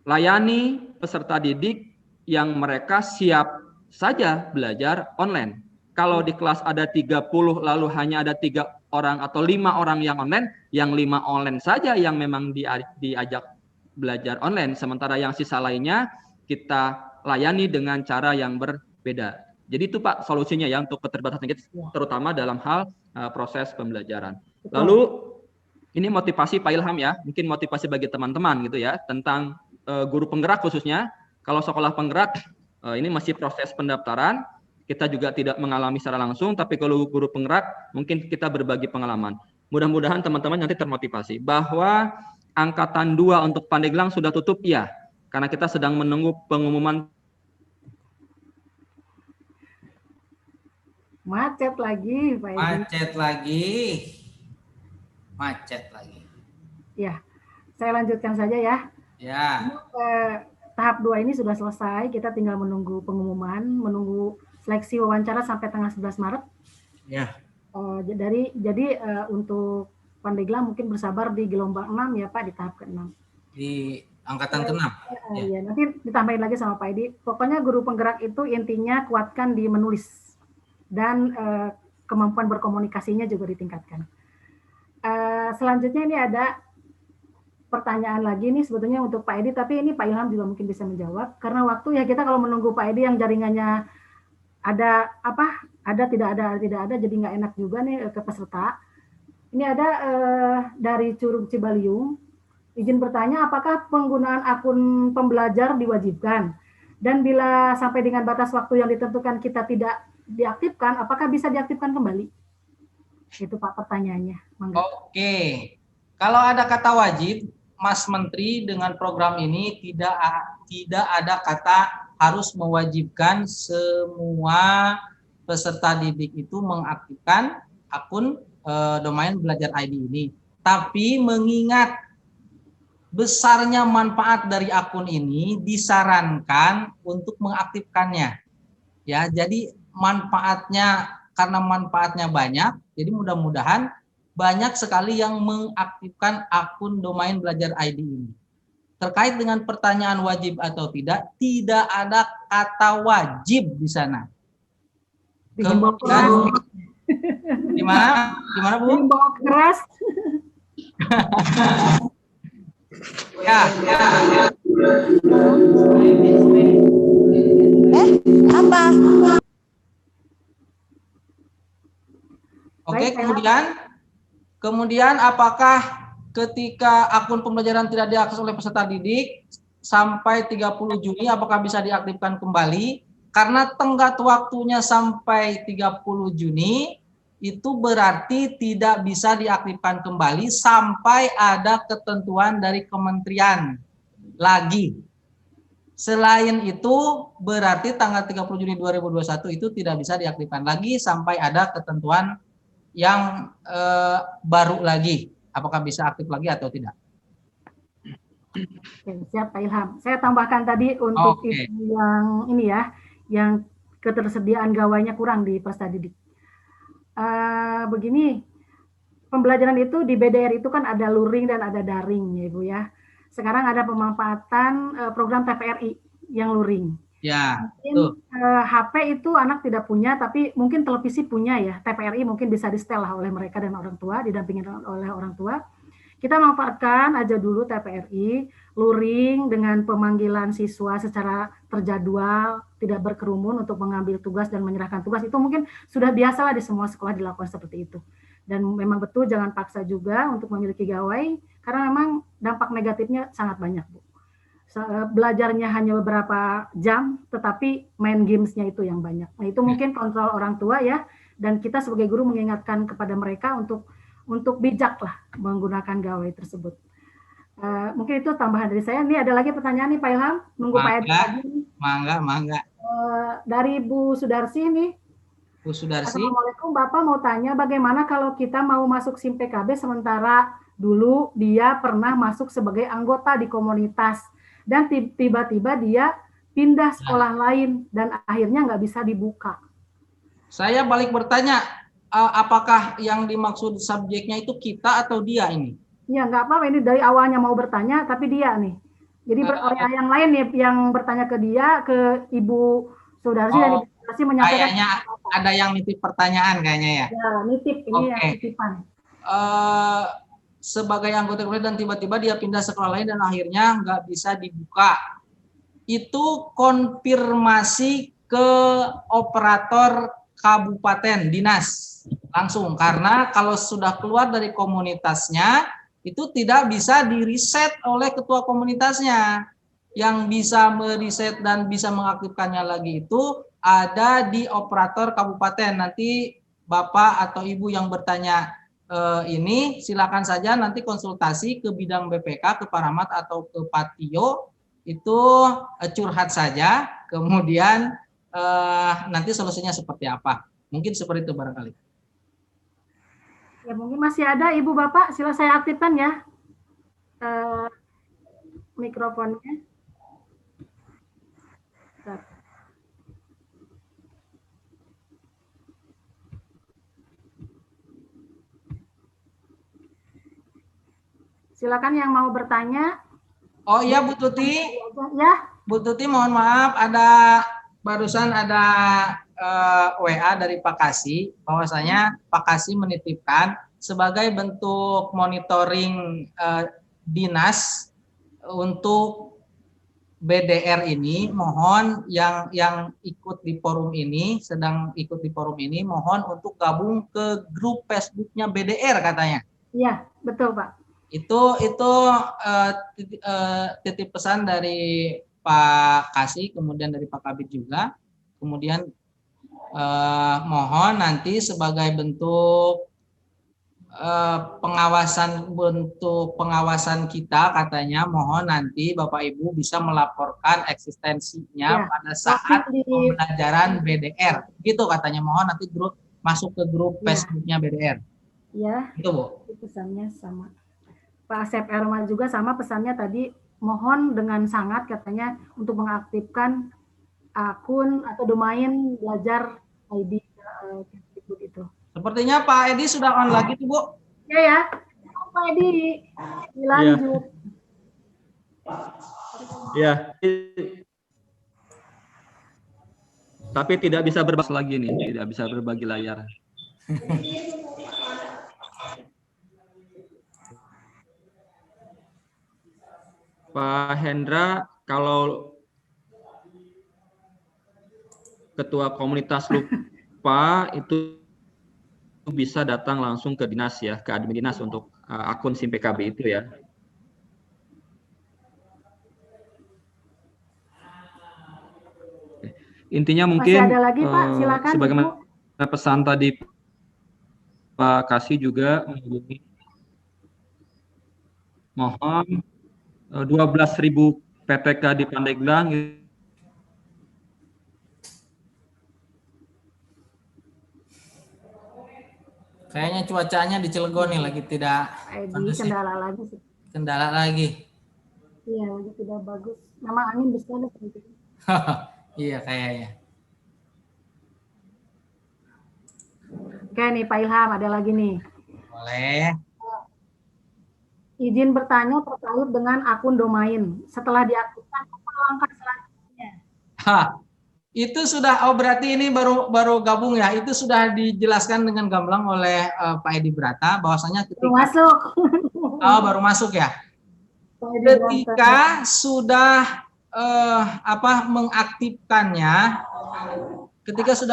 Layani peserta didik yang mereka siap saja belajar online. Kalau di kelas ada 30 lalu hanya ada 3 orang atau 5 orang yang online, yang 5 online saja yang memang diajak belajar online, sementara yang sisa lainnya kita layani dengan cara yang berbeda. Jadi itu Pak solusinya ya untuk keterbatasan kita, terutama dalam hal proses pembelajaran. Lalu ini motivasi Pak Ilham ya, mungkin motivasi bagi teman-teman gitu ya, tentang guru penggerak khususnya. Kalau sekolah penggerak ini masih proses pendaftaran, kita juga tidak mengalami secara langsung, tapi kalau guru penggerak mungkin kita berbagi pengalaman. Mudah-mudahan teman-teman nanti termotivasi bahwa angkatan 2 untuk Pandeglang sudah tutup ya, karena kita sedang menunggu pengumuman. Macet lagi, Pak Edi. Macet lagi. Ya, saya lanjutkan saja ya. Ya. Tahap 2 ini sudah selesai, kita tinggal menunggu pengumuman, menunggu seleksi wawancara sampai tanggal 11 Maret. Ya. Jadi untuk Pandeglang mungkin bersabar di gelombang 6 ya Pak, di tahap ke-6. Di angkatan ke-6. Ya, nanti ditambahin lagi sama Pak Edi. Pokoknya guru penggerak itu intinya kuatkan di menulis dan kemampuan berkomunikasinya juga ditingkatkan. Selanjutnya ini ada pertanyaan lagi nih sebetulnya untuk Pak Edi, tapi ini Pak Ilham juga mungkin bisa menjawab karena waktu ya, kita kalau menunggu Pak Edi yang jaringannya ada tidak ada jadi nggak enak juga nih ke peserta. Ini ada dari Curug Cibaliung, izin bertanya apakah penggunaan akun pembelajar diwajibkan dan bila sampai dengan batas waktu yang ditentukan kita tidak diaktifkan, apakah bisa diaktifkan kembali? Itu Pak pertanyaannya. Mangga. Oke, kalau ada kata wajib, Mas Menteri dengan program ini tidak ada kata harus mewajibkan semua peserta didik itu mengaktifkan akun domain belajar ID ini. Tapi mengingat besarnya manfaat dari akun ini, disarankan untuk mengaktifkannya. Ya, jadi karena manfaatnya banyak, jadi mudah-mudahan banyak sekali yang mengaktifkan akun domain belajar ID ini. Terkait dengan pertanyaan wajib atau tidak ada kata wajib di sana. Kemudian, gimana Bu? Dihimbau keras. Ya. Apa? Oke, kemudian apakah ketika akun pembelajaran tidak diakses oleh peserta didik sampai 30 Juni apakah bisa diaktifkan kembali? Karena tenggat waktunya sampai 30 Juni itu berarti tidak bisa diaktifkan kembali sampai ada ketentuan dari kementerian lagi. Selain itu berarti tanggal 30 Juni 2021 itu tidak bisa diaktifkan lagi sampai ada ketentuan yang baru lagi, apakah bisa aktif lagi atau tidak? Oke, siap Pak Ilham. Saya tambahkan tadi untuk yang ini ya, yang ketersediaan gawainya kurang di peserta didik. Begini, pembelajaran itu di BDR itu kan ada luring dan ada daring ya Ibu ya. Sekarang ada pemanfaatan program TPRI yang luring. Ya, mungkin HP itu anak tidak punya, tapi mungkin televisi punya ya. TPRI mungkin bisa di-setel oleh mereka dan orang tua, didampingi oleh orang tua. Kita manfaatkan aja dulu TPRI, luring dengan pemanggilan siswa secara terjadwal, tidak berkerumun untuk mengambil tugas dan menyerahkan tugas. Itu mungkin sudah biasa lah di semua sekolah dilakukan seperti itu. Dan memang betul jangan paksa juga untuk memiliki gawai, karena memang dampak negatifnya sangat banyak, Bu. Belajarnya hanya beberapa jam, tetapi main gamesnya itu yang banyak. Nah itu mungkin kontrol orang tua ya, dan kita sebagai guru mengingatkan kepada mereka untuk bijak lah menggunakan gawai tersebut. Mungkin itu tambahan dari saya. Ini ada lagi pertanyaan nih Pak Ilham, nunggu Pak Edi lagi. Mangga. Dari Bu Sudarsi nih. Bu Sudarsi. Assalamualaikum, Bapak mau tanya bagaimana kalau kita mau masuk SIM PKB sementara dulu dia pernah masuk sebagai anggota di komunitas dan tiba-tiba dia pindah sekolah lain dan akhirnya nggak bisa dibuka. Saya balik bertanya, apakah yang dimaksud subjeknya itu kita atau dia ini? Ya nggak apa-apa, ini dari awalnya mau bertanya tapi dia nih. Jadi oleh yang lain nih yang bertanya ke dia, ke Ibu Sudarsi dan Ibu Sudarsi menyampaikan. Kayaknya ada yang nitip pertanyaan kayaknya ya. Ya, nitip ini yang titipan. Sebagai anggota keluarga dan tiba-tiba dia pindah sekolah lain dan akhirnya nggak bisa dibuka. Itu konfirmasi ke operator kabupaten dinas langsung, karena kalau sudah keluar dari komunitasnya itu tidak bisa di-reset oleh ketua komunitasnya. Yang bisa meriset dan bisa mengaktifkannya lagi itu ada di operator kabupaten. Nanti Bapak atau Ibu yang bertanya ini silakan saja nanti konsultasi ke bidang BPK, ke Paramat atau ke Patio, itu curhat saja, kemudian nanti solusinya seperti apa. Mungkin seperti itu barangkali. Ya, mungkin masih ada Ibu Bapak, silakan saya aktifkan ya mikrofonnya. Silakan yang mau bertanya. Oh iya Bu Tuti. Ya. Bu Tuti mohon maaf, barusan ada WA dari Pak Kasih, bahwasanya Pak Kasih menitipkan sebagai bentuk monitoring dinas untuk BDR ini, mohon yang ikut di forum ini, sedang ikut di forum ini, mohon untuk gabung ke grup Facebooknya BDR katanya. Iya, betul Pak. Itu titip pesan dari Pak Kasih, kemudian dari Pak Kabid juga. Kemudian mohon nanti sebagai bentuk pengawasan kita, katanya mohon nanti Bapak Ibu bisa melaporkan eksistensinya pada saat pembelajaran BDR. Gitu katanya, mohon nanti masuk ke grup Facebooknya BDR. Iya. Itu Bu. Pesannya sama. Pak Asep Erma juga sama pesannya tadi, mohon dengan sangat katanya untuk mengaktifkan akun atau domain belajar ID itu. Sepertinya Pak Edi sudah on lagi tuh Bu. Ya ya, Pak Edi dilanjut. Ya. Tapi tidak bisa berbagi lagi nih, tidak bisa berbagi layar. Pak Hendra, kalau ketua komunitas lupa itu bisa datang langsung ke dinas ya, ke admin dinas untuk akun SIM PKB itu ya. Intinya mungkin masih ada lagi, Pak? Silakan, sebagaimana Ibu. pesan tadi Pak Kasih juga mohon 12.000 PTK di Pandeglang. Kayaknya cuacanya di Cilegon nih lagi tidak kendala lagi sih. Kendala lagi. Iya, lagi tidak bagus. Nama angin bisa ada seperti itu. Iya kayaknya. Oke nih Pak Ilham, ada lagi nih. Boleh. Izin bertanya terkait dengan akun domain. Setelah diaktifkan, apa langkah selanjutnya? Itu sudah, berarti ini baru gabung ya. Itu sudah dijelaskan dengan gamblang oleh Pak Edi Brata, bahwasanya ketika baru masuk. Baru masuk ya. Ketika sudah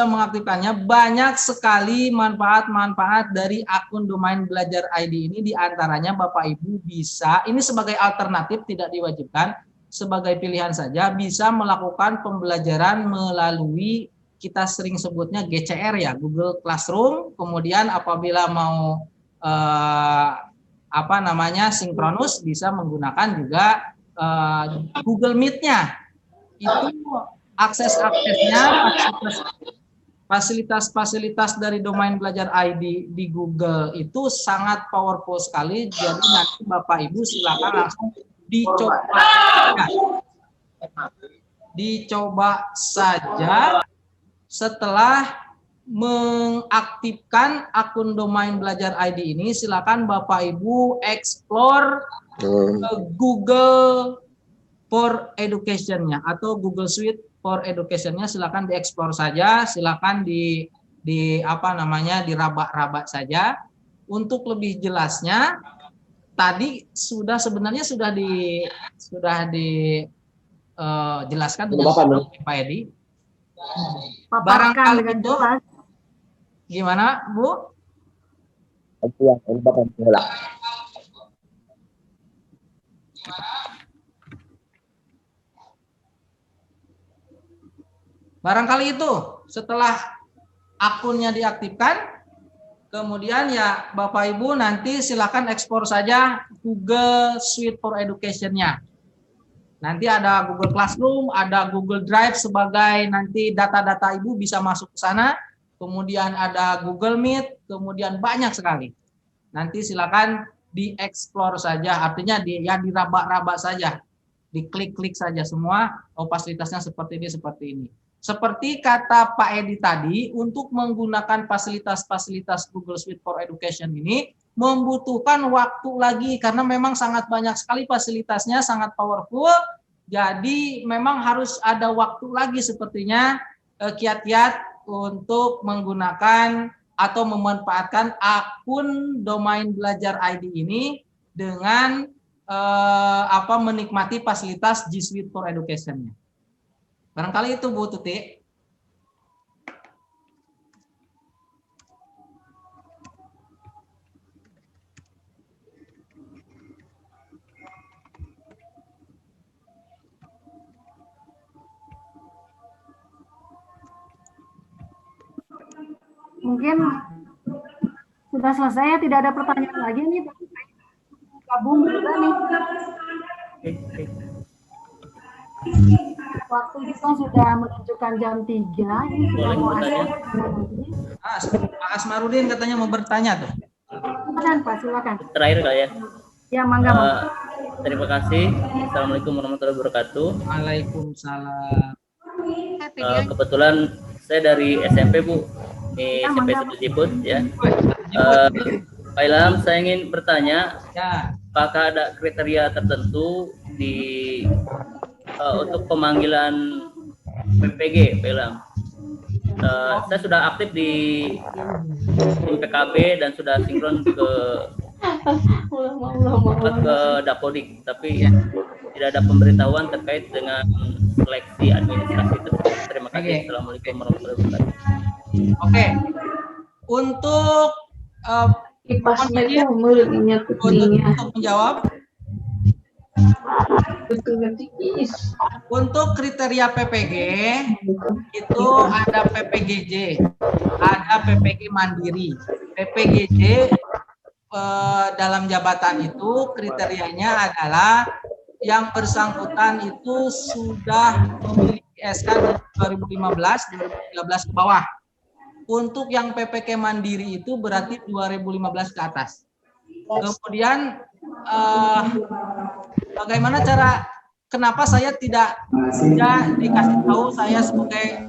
mengaktifkannya, banyak sekali manfaat-manfaat dari akun domain belajar ID ini. Diantaranya Bapak Ibu bisa, ini sebagai alternatif, tidak diwajibkan, sebagai pilihan saja, bisa melakukan pembelajaran melalui, kita sering sebutnya GCR ya, Google Classroom. Kemudian apabila mau sinkronus, bisa menggunakan juga Google Meet-nya. Itu aksesnya, fasilitas dari domain belajar ID di Google itu sangat powerful sekali. Jadi nanti Bapak Ibu silakan langsung dicoba saja. Setelah mengaktifkan akun domain belajar ID ini, silakan Bapak Ibu explore Google for Education-nya atau Google Suite for Education-nya silakan dieksplor saja, silakan di diraba-raba saja. Untuk lebih jelasnya tadi sebenarnya sudah dijelaskan dengan Pak Edi. Paparkan dengan itu jelas. gimana, Bu? Barangkali itu setelah akunnya diaktifkan, kemudian ya Bapak Ibu nanti silakan ekspor saja Google Suite for Education-nya. Nanti ada Google Classroom, ada Google Drive sebagai nanti data-data Ibu bisa masuk ke sana. Kemudian ada Google Meet, kemudian banyak sekali. Nanti silakan dieksplor saja, artinya diraba-raba saja. Diklik-klik saja semua, fasilitasnya seperti ini, seperti ini. Seperti kata Pak Edi tadi, untuk menggunakan fasilitas-fasilitas Google Suite for Education ini membutuhkan waktu lagi karena memang sangat banyak sekali fasilitasnya, sangat powerful. Jadi memang harus ada waktu lagi sepertinya kiat-kiat untuk menggunakan atau memanfaatkan akun domain belajar ID ini dengan menikmati fasilitas G Suite for Education-nya. Barangkali itu Bu Tuti. Mungkin sudah selesai ya, tidak ada pertanyaan lagi nih. Gabung juga nih. Waktu kita sudah menunjukkan jam 3. Ini sudah mau akhir. Pak Asmarudin katanya mau bertanya tuh. Silakan Pak, silakan. Terakhir kali ya. Ya, mangga. Terima kasih. Assalamualaikum warahmatullahi wabarakatuh. Waalaikumsalam. Kebetulan saya dari SMP Bu, di SMP Satu Ciput ya. Pak Ilham, saya ingin bertanya, apakah ada kriteria tertentu untuk pemanggilan PPG, Pak Ilham? Saya sudah aktif di tim PKB dan sudah sinkron ke Dapodik, tapi tidak ada pemberitahuan terkait dengan seleksi administrasi tersebut. Terima kasih. Assalamualaikum warahmatullahi wabarakatuh. Oke. Untuk menjawab untuk kriteria PPG itu ada PPGJ, ada PPG Mandiri. PPGJ dalam jabatan itu kriterianya adalah yang bersangkutan itu sudah memiliki SK dari 2015, 2013 ke bawah. Untuk yang PPG Mandiri itu berarti 2015 ke atas. Kemudian bagaimana kenapa saya tidak dikasih tahu saya sebagai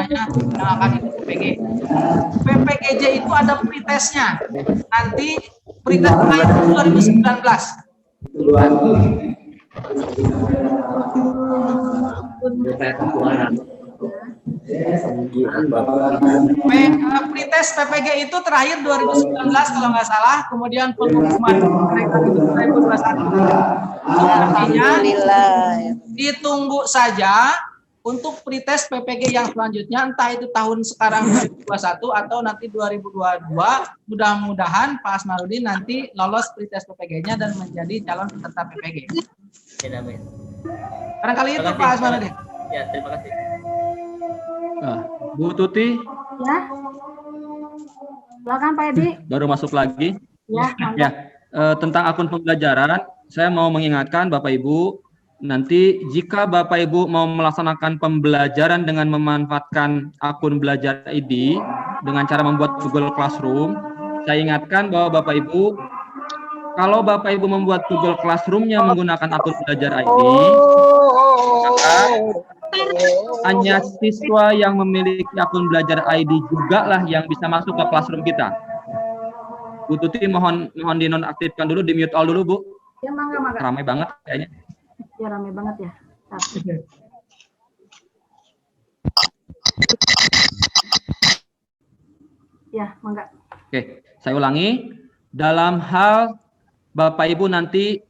yang akan ikut PPG. PPGJ itu ada pretestnya. Nanti pretest terakhir 2019. Pretest PPG itu terakhir 2019 kalau nggak salah, kemudian pengumuman mereka itu 2021. Artinya ditunggu saja untuk pretest PPG yang selanjutnya, entah itu tahun sekarang 2021 atau nanti 2022. Mudah-mudahan Pak Asmarudin nanti lolos pretest PPG-nya dan menjadi calon peserta PPG. Barangkali itu Pak Asmarudin. Ya, terima kasih. Bu Tuti. Ya. Silakan Pak Edi. Baru masuk lagi. Ya, ya. Tentang akun pembelajaran, saya mau mengingatkan Bapak Ibu, nanti jika Bapak Ibu mau melaksanakan pembelajaran dengan memanfaatkan akun belajar ID dengan cara membuat Google Classroom, saya ingatkan bahwa Bapak Ibu, kalau Bapak Ibu membuat Google Classroom-nya menggunakan akun belajar ID, maka hanya siswa yang memiliki akun belajar ID juga lah yang bisa masuk ke classroom kita. Bu Tuti mohon dinonaktifkan dulu, di mute all dulu Bu. Ya, mangga. Ramai banget kayaknya. Ya rame banget ya. Ya, mangga. Oke, saya ulangi. Dalam hal Bapak Ibu nanti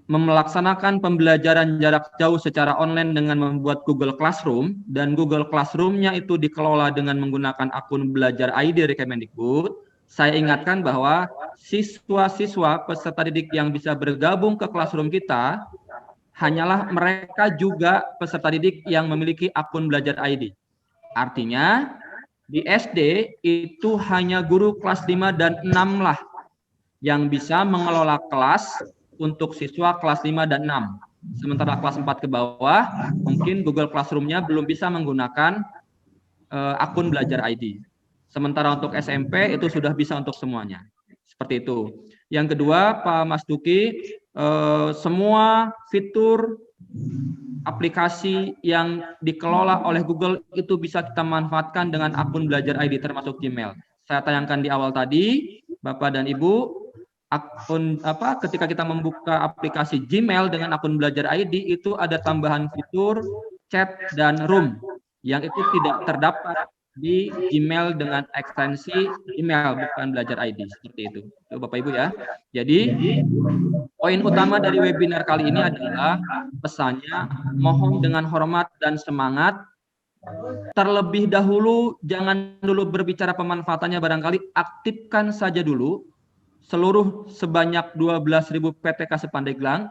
melaksanakan pembelajaran jarak jauh secara online dengan membuat Google Classroom, dan Google Classroom-nya itu dikelola dengan menggunakan akun belajar ID dari Kemendikbud, saya ingatkan bahwa siswa-siswa peserta didik yang bisa bergabung ke Classroom kita hanyalah mereka juga peserta didik yang memiliki akun belajar ID. Artinya, di SD itu hanya guru kelas 5 dan 6 lah yang bisa mengelola kelas untuk siswa kelas 5 dan 6. Sementara kelas 4 ke bawah, mungkin Google Classroom-nya belum bisa menggunakan akun belajar ID. Sementara untuk SMP itu sudah bisa untuk semuanya. Seperti itu. Yang kedua, Pak Mas Duki, semua fitur aplikasi yang dikelola oleh Google itu bisa kita manfaatkan dengan akun belajar ID termasuk Gmail. Saya tayangkan di awal tadi, Bapak dan Ibu, ketika kita membuka aplikasi Gmail dengan akun belajar ID itu ada tambahan fitur chat dan room yang itu tidak terdapat di Gmail dengan ekstensi email, bukan belajar ID, seperti itu. Itu Bapak Ibu ya. Jadi poin utama dari webinar kali ini adalah pesannya, mohon dengan hormat dan semangat, terlebih dahulu jangan dulu berbicara pemanfaatannya, barangkali aktifkan saja dulu seluruh sebanyak 12.000 PTK sepandeglang,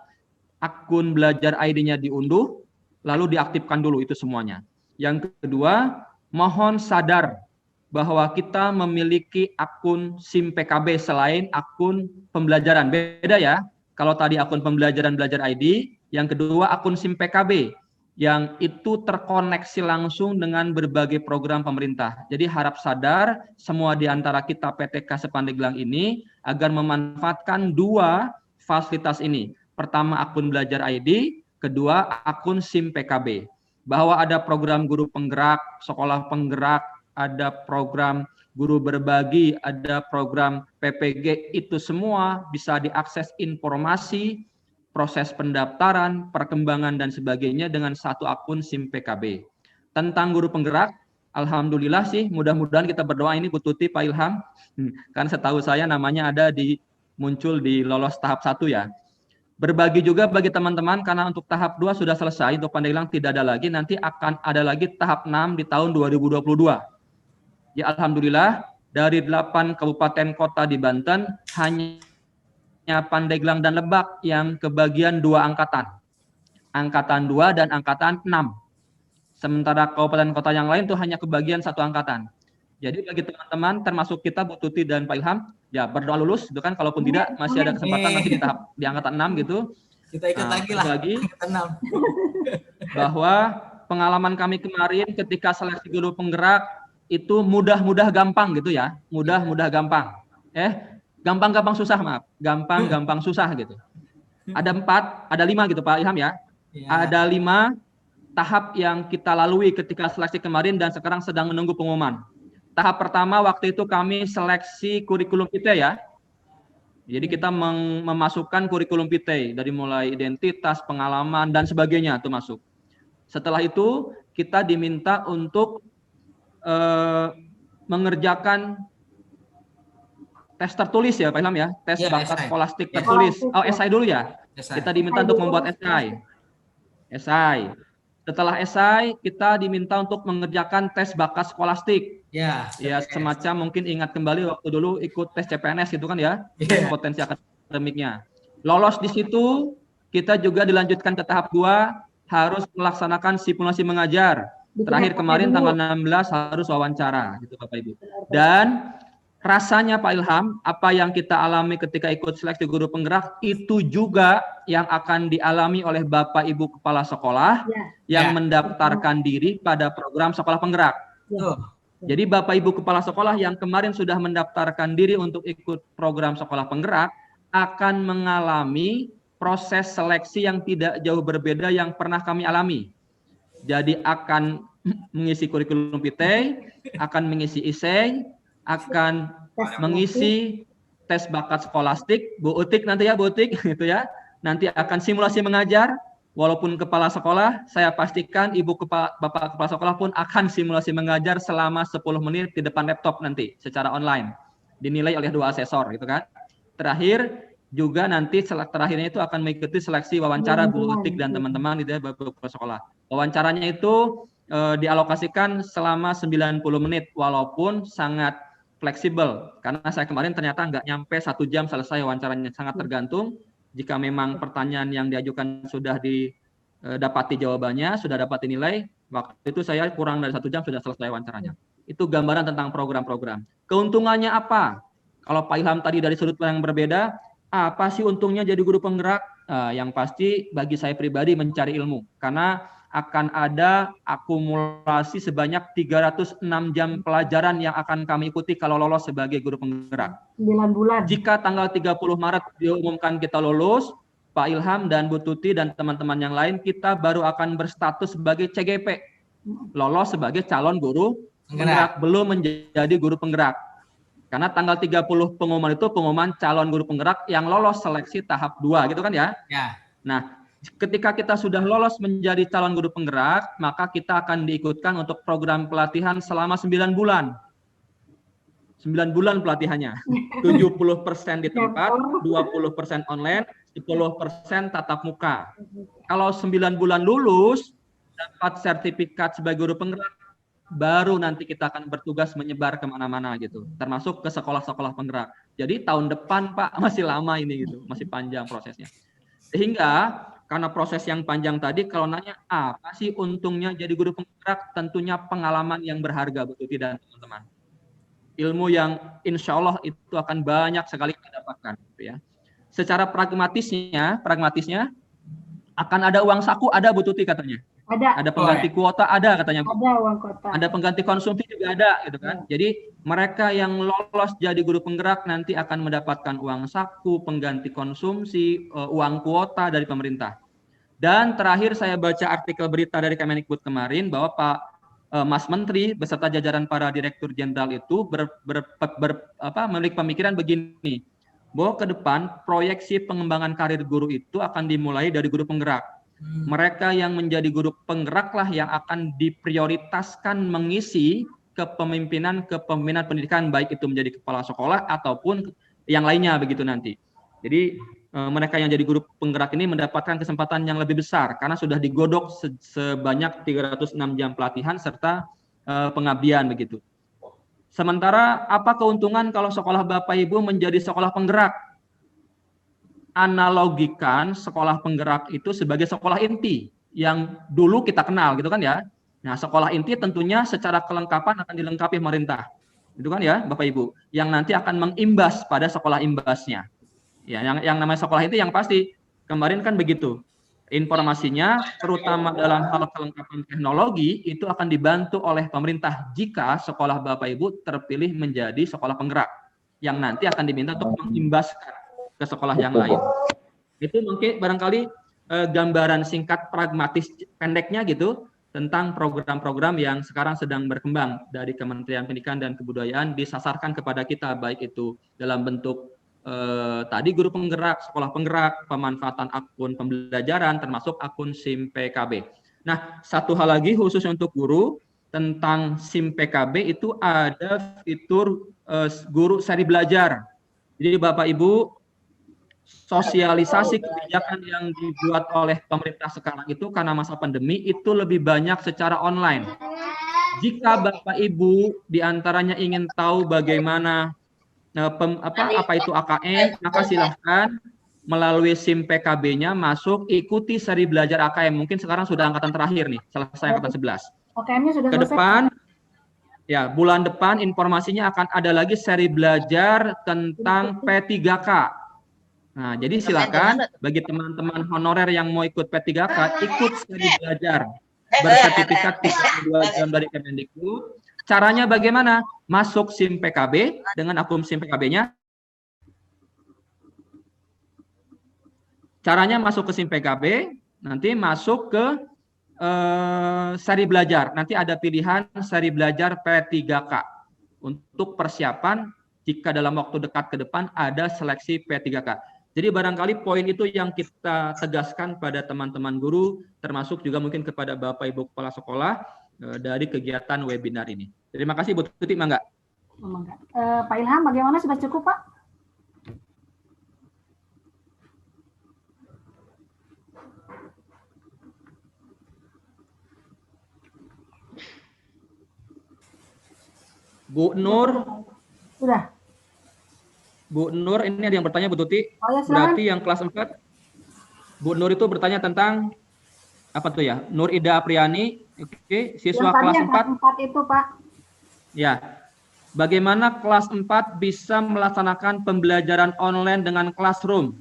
akun belajar ID-nya diunduh, lalu diaktifkan dulu itu semuanya. Yang kedua, mohon sadar bahwa kita memiliki akun SIM PKB selain akun pembelajaran. Beda ya, kalau tadi akun pembelajaran belajar ID, yang kedua akun SIM PKB, yang itu terkoneksi langsung dengan berbagai program pemerintah. Jadi harap sadar semua di antara kita PTK Sepandeglang ini agar memanfaatkan dua fasilitas ini. Pertama akun belajar ID, kedua akun SIM PKB. Bahwa ada program guru penggerak, sekolah penggerak, ada program guru berbagi, ada program PPG, itu semua bisa diakses informasi, proses pendaftaran, perkembangan, dan sebagainya dengan satu akun SIM PKB. Tentang guru penggerak, alhamdulillah sih, mudah-mudahan kita berdoa ini Bu Tuti, Pak Ilham, kan setahu saya namanya ada muncul di lolos tahap 1 ya. Berbagi juga bagi teman-teman, karena untuk tahap 2 sudah selesai, untuk Pandeglang tidak ada lagi, nanti akan ada lagi tahap 6 di tahun 2022. Ya alhamdulillah, dari 8 kabupaten kota di Banten, hanya Pandeglang dan Lebak yang kebagian 2 angkatan. Angkatan 2 dan angkatan 6. Sementara kabupaten kota yang lain itu hanya kebagian 1 angkatan. Jadi bagi teman-teman termasuk kita Bu Tuti dan Pak Ilham, ya berdoa lulus itu kan, kalaupun tidak masih ada kesempatan nanti di angkatan 6 gitu. Kita ikut lagi lah. Angkatan 6. Bahwa pengalaman kami kemarin ketika seleksi guru penggerak itu mudah-mudah gampang gitu ya. Mudah-mudah gampang. Gampang-gampang susah, maaf. Gampang-gampang susah gitu. Ada 5 gitu Pak Ilham ya. Ada 5 tahap yang kita lalui ketika seleksi kemarin dan sekarang sedang menunggu pengumuman. Tahap pertama waktu itu kami seleksi kurikulum vitae ya. Jadi kita memasukkan kurikulum vitae dari mulai identitas, pengalaman dan sebagainya itu masuk. Setelah itu kita diminta untuk mengerjakan tes tertulis ya Pak Ilham ya, tes bakat skolastik tertulis. Oh, esai dulu ya. Kita diminta untuk membuat esai. Setelah esai kita diminta untuk mengerjakan tes bakat skolastik. Ya, semacam mungkin ingat kembali waktu dulu ikut tes CPNS gitu kan ya, potensi akademiknya. Lolos di situ, kita juga dilanjutkan ke tahap 2, harus melaksanakan simulasi mengajar. Terakhir kemarin tanggal 16 harus wawancara gitu Bapak Ibu. Dan rasanya Pak Ilham, apa yang kita alami ketika ikut seleksi guru penggerak itu juga yang akan dialami oleh Bapak Ibu kepala sekolah yang mendaftarkan diri pada program sekolah penggerak. Jadi Bapak Ibu kepala sekolah yang kemarin sudah mendaftarkan diri untuk ikut program sekolah penggerak akan mengalami proses seleksi yang tidak jauh berbeda yang pernah kami alami. Jadi akan mengisi kurikulum vitae, akan mengisi esai, akan mengisi tes bakat skolastik, Bu Utik nanti ya Bu Utik gitu ya. Nanti akan simulasi mengajar, walaupun kepala sekolah, saya pastikan bapak kepala sekolah pun akan simulasi mengajar selama 10 menit di depan laptop nanti secara online, dinilai oleh 2 asesor gitu kan. Terakhir juga nanti terakhirnya itu akan mengikuti seleksi wawancara Bu Utik dan teman-teman di bapak kepala sekolah. Wawancaranya itu dialokasikan selama 90 menit walaupun sangat fleksibel karena saya kemarin ternyata nggak nyampe 1 jam selesai wawancaranya, sangat tergantung. Jika memang pertanyaan yang diajukan sudah didapati jawabannya, sudah dapat dinilai, waktu itu saya kurang dari 1 jam sudah selesai wawancaranya. Itu gambaran tentang program-program. Keuntungannya apa? Kalau Pak Ilham tadi dari sudut pandang yang berbeda, apa sih untungnya jadi guru penggerak? Yang pasti bagi saya pribadi mencari ilmu, karena akan ada akumulasi sebanyak 306 jam pelajaran yang akan kami ikuti kalau lolos sebagai guru penggerak. 9 bulan. Jika tanggal 30 Maret diumumkan kita lulus, Pak Ilham dan Bu Tuti dan teman-teman yang lain, kita baru akan berstatus sebagai CGP. Lolos sebagai calon guru penggerak, belum menjadi guru penggerak. Karena tanggal 30 pengumuman itu pengumuman calon guru penggerak yang lolos seleksi tahap 2 gitu kan ya? Ya. Nah, ketika kita sudah lolos menjadi calon guru penggerak, maka kita akan diikutkan untuk program pelatihan selama 9 bulan. 9 bulan pelatihannya. 70% di tempat, 20% online, 10% tatap muka. Kalau 9 bulan lulus, dapat sertifikat sebagai guru penggerak, baru nanti kita akan bertugas menyebar kemana-mana gitu, termasuk ke sekolah-sekolah penggerak. Jadi tahun depan Pak masih lama ini gitu, masih panjang prosesnya. Sehingga karena proses yang panjang tadi, kalau nanya apa sih untungnya jadi guru penggerak, tentunya pengalaman yang berharga Bu Tuti dan teman-teman. Ilmu yang insya Allah itu akan banyak sekali kita dapatkan gitu ya. Secara pragmatisnya akan ada uang saku, ada Bu Tuti katanya. Ada pengganti kuota, ada katanya. Ada uang kuota. Ada pengganti konsumsi juga ada gitu kan. Jadi mereka yang lolos jadi guru penggerak nanti akan mendapatkan uang saku, pengganti konsumsi, uang kuota dari pemerintah. Dan terakhir saya baca artikel berita dari Kemendikbud kemarin bahwa Pak Mas Menteri beserta jajaran para direktur jenderal itu memiliki pemikiran begini, bahwa ke depan proyeksi pengembangan karir guru itu akan dimulai dari guru penggerak. Mereka yang menjadi guru penggeraklah yang akan diprioritaskan mengisi kepemimpinan pendidikan, baik itu menjadi kepala sekolah ataupun yang lainnya begitu nanti. Jadi mereka yang jadi guru penggerak ini mendapatkan kesempatan yang lebih besar karena sudah digodok sebanyak 306 jam pelatihan serta pengabdian begitu. Sementara apa keuntungan kalau sekolah Bapak Ibu menjadi sekolah penggerak? Analogikan sekolah penggerak itu sebagai sekolah inti yang dulu kita kenal gitu kan ya. Nah, sekolah inti tentunya secara kelengkapan akan dilengkapi pemerintah. Itu kan ya, Bapak Ibu, yang nanti akan mengimbas pada sekolah imbasnya. Ya, yang namanya sekolah inti yang pasti kemarin kan begitu. Informasinya terutama dalam hal kelengkapan teknologi itu akan dibantu oleh pemerintah jika sekolah Bapak Ibu terpilih menjadi sekolah penggerak yang nanti akan diminta untuk mengimbaskan ke sekolah yang lain. Itu mungkin barangkali gambaran singkat pragmatis pendeknya gitu tentang program-program yang sekarang sedang berkembang dari Kementerian Pendidikan dan Kebudayaan disasarkan kepada kita, baik itu dalam bentuk tadi guru penggerak, sekolah penggerak, pemanfaatan akun pembelajaran termasuk akun SIM PKB. Nah, satu hal lagi khusus untuk guru tentang SIM PKB itu ada fitur guru seri belajar. Jadi Bapak Ibu, sosialisasi kebijakan yang dibuat oleh pemerintah sekarang itu karena masa pandemi itu lebih banyak secara online. Jika Bapak Ibu diantaranya ingin tahu bagaimana apa itu AKM, maka silahkan melalui SIM PKB-nya masuk ikuti seri belajar AKM. Mungkin sekarang sudah angkatan terakhir nih, selesai angkatan 11. AKM-nya sudah selesai. Ke depan, ya bulan depan informasinya akan ada lagi seri belajar tentang P3K. Nah, jadi silakan bagi teman-teman honorer yang mau ikut P3K, ikut seri belajar bersertifikat 32 jam dari Kemendikbud. Caranya bagaimana? Masuk SIM PKB dengan akun SIM PKB-nya. Caranya masuk ke SIM PKB, nanti masuk ke seri belajar. Nanti ada pilihan seri belajar P3K untuk persiapan jika dalam waktu dekat ke depan ada seleksi P3K. Jadi barangkali poin itu yang kita tegaskan pada teman-teman guru, termasuk juga mungkin kepada Bapak Ibu Kepala Sekolah dari kegiatan webinar ini. Terima kasih Bu Tuti, Mangga. Pak Ilham, bagaimana, sudah cukup Pak? Bu Nur. Sudah. Bu Nur, ini ada yang bertanya Bu Tuti. Oh, ya, berarti yang kelas 4. Bu Nur itu bertanya tentang apa tuh ya? Nur Ida Apriani, oke, siswa kelas 4. Kelas 4 itu, Pak. Ya. Bagaimana kelas 4 bisa melaksanakan pembelajaran online dengan classroom?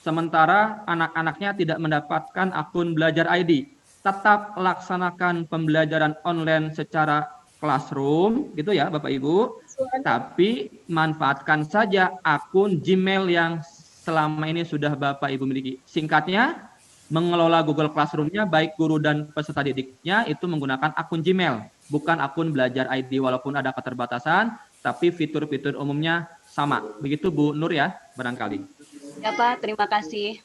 Sementara anak-anaknya tidak mendapatkan akun belajar ID. Tetap laksanakan pembelajaran online secara classroom, gitu ya Bapak Ibu. Tapi manfaatkan saja akun Gmail yang selama ini sudah Bapak Ibu miliki. Singkatnya, mengelola Google Classroom-nya baik guru dan peserta didiknya itu menggunakan akun Gmail, bukan akun belajar ID, walaupun ada keterbatasan, tapi fitur-fitur umumnya sama. Begitu Bu Nur ya, barangkali. Ya Pak, terima kasih.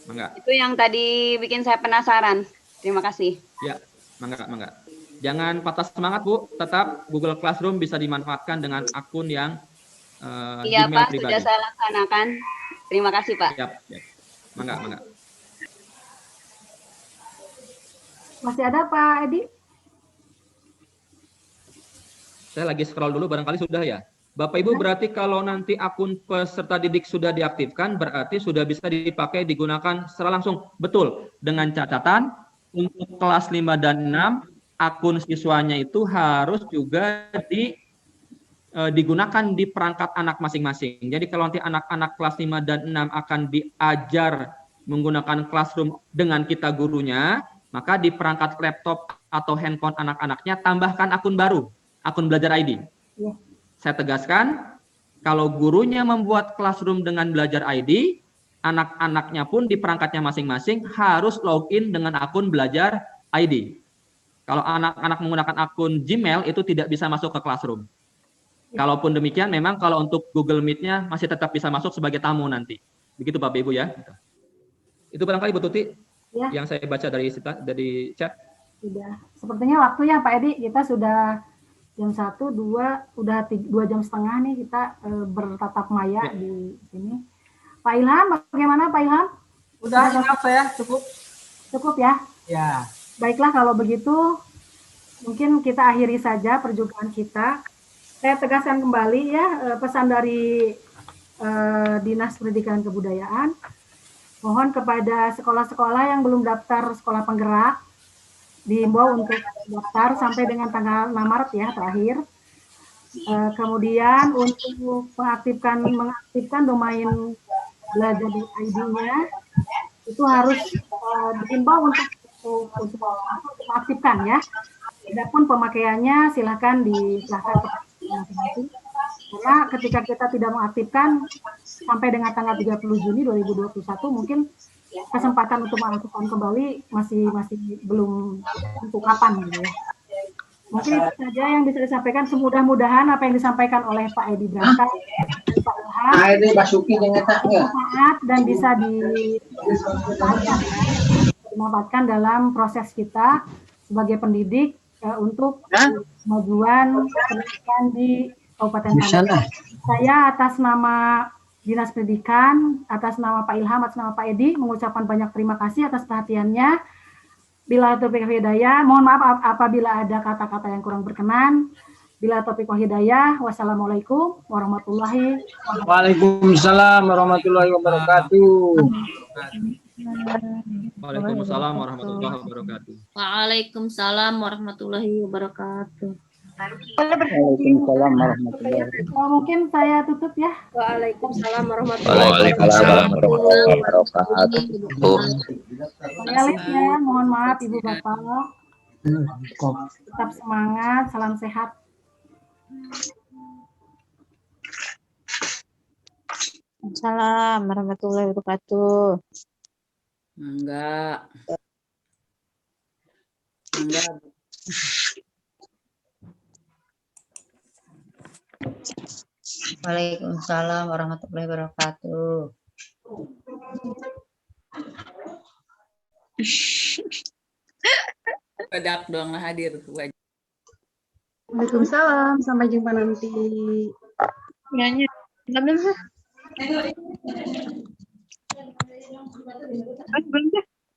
Mangga. Itu yang tadi bikin saya penasaran. Terima kasih. Ya, mangga. Jangan patah semangat Bu, tetap Google Classroom bisa dimanfaatkan dengan akun yang iya Gmail Pak, pribadi. sudah saya laksanakan. Terima kasih Pak. Siap. Mangga. Masih ada Pak Edi? Saya lagi scroll dulu, barangkali sudah ya. Bapak Ibu, berarti kalau nanti akun peserta didik sudah diaktifkan, berarti sudah bisa dipakai, digunakan secara langsung. Betul, dengan catatan untuk kelas 5 dan 6, akun siswanya itu harus juga digunakan di perangkat anak masing-masing. Jadi kalau nanti anak-anak kelas 5 dan 6 akan diajar menggunakan classroom dengan kita gurunya, maka di perangkat laptop atau handphone anak-anaknya tambahkan akun baru, akun belajar ID. Ya. Saya tegaskan, kalau gurunya membuat classroom dengan belajar ID, anak-anaknya pun di perangkatnya masing-masing harus login dengan akun belajar ID. Kalau anak-anak menggunakan akun Gmail itu tidak bisa masuk ke classroom. Kalaupun demikian, memang kalau untuk Google Meet-nya masih tetap bisa masuk sebagai tamu nanti. Begitu Bapak Ibu ya. Itu barangkali Bu Tuti ya, yang saya baca dari chat. Sudah. Sepertinya waktunya Pak Edi, kita sudah jam 1, 2, udah 2 jam setengah nih kita bertatap maya di sini. Pak Ilham, bagaimana Pak Ilham? Udah, enough ya, cukup. Cukup ya? Ya. Baiklah, kalau begitu mungkin kita akhiri saja perjumpaan kita. Saya tegaskan kembali ya pesan dari Dinas Pendidikan Kebudayaan. Mohon kepada sekolah-sekolah yang belum daftar sekolah penggerak, dihimbau untuk daftar sampai dengan tanggal 6 Maret ya terakhir. Kemudian untuk mengaktifkan domain belajar di ID-nya itu harus dihimbau untuk mengaktifkan ya. Adapun pemakaiannya silakan diserahkan ke masing-masing. Karena ketika kita tidak mengaktifkan sampai dengan tanggal 30 Juni 2021 mungkin kesempatan untuk mengaktifkan kembali masih belum tentu kapan gitu ya. Mungkin itu saja yang bisa disampaikan. Semudah-mudahan apa yang disampaikan oleh Pak Edi Brata dan Pak Ilham bermanfaat dan bisa dimanfaatkan dalam proses kita sebagai pendidik untuk kemajuan pendidikan di Kabupaten Tangerang. Saya atas nama Dinas Pendidikan, atas nama Pak Ilham, atas nama Pak Edi, mengucapkan banyak terima kasih atas perhatiannya. Bila taufiq wal hidayah, mohon maaf apabila ada kata-kata yang kurang berkenan. Bila taufiq wal hidayah, wassalamualaikum warahmatullahi wabarakatuh. Waalaikumsalam warahmatullahi wabarakatuh. Waalaikumsalam warahmatullahi wabarakatuh. Waalaikumsalam warahmatullahi wabarakatuh. Waalaikumsalam warahmatullahi wabarakatuh. Mungkin saya tutup ya. Waalaikumsalam warahmatullahi wabarakatuh. Saya lihat ya, mohon maaf Ibu Bapak. Tetap semangat, salam sehat. Waalaikumsalam warahmatullahi wabarakatuh. Enggak. Waalaikumsalam warahmatullahi wabarakatuh. Bedak doang lah hadir tuh. Waalaikumsalam, sampai jumpa nanti. Nyanyi.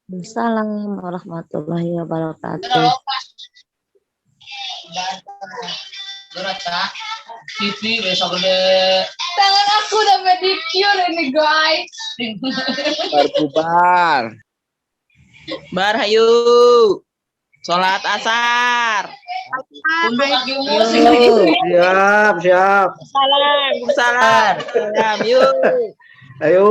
Assalamualaikum warahmatullahi wabarakatuh. TV besok gede. Tangan aku udah pedicure ini guys. Bubar. Bar hayu. Sholat asar. Untuk lagi musik. Siap, siap. Salam. Salam. Salam. Yuk. Ayo.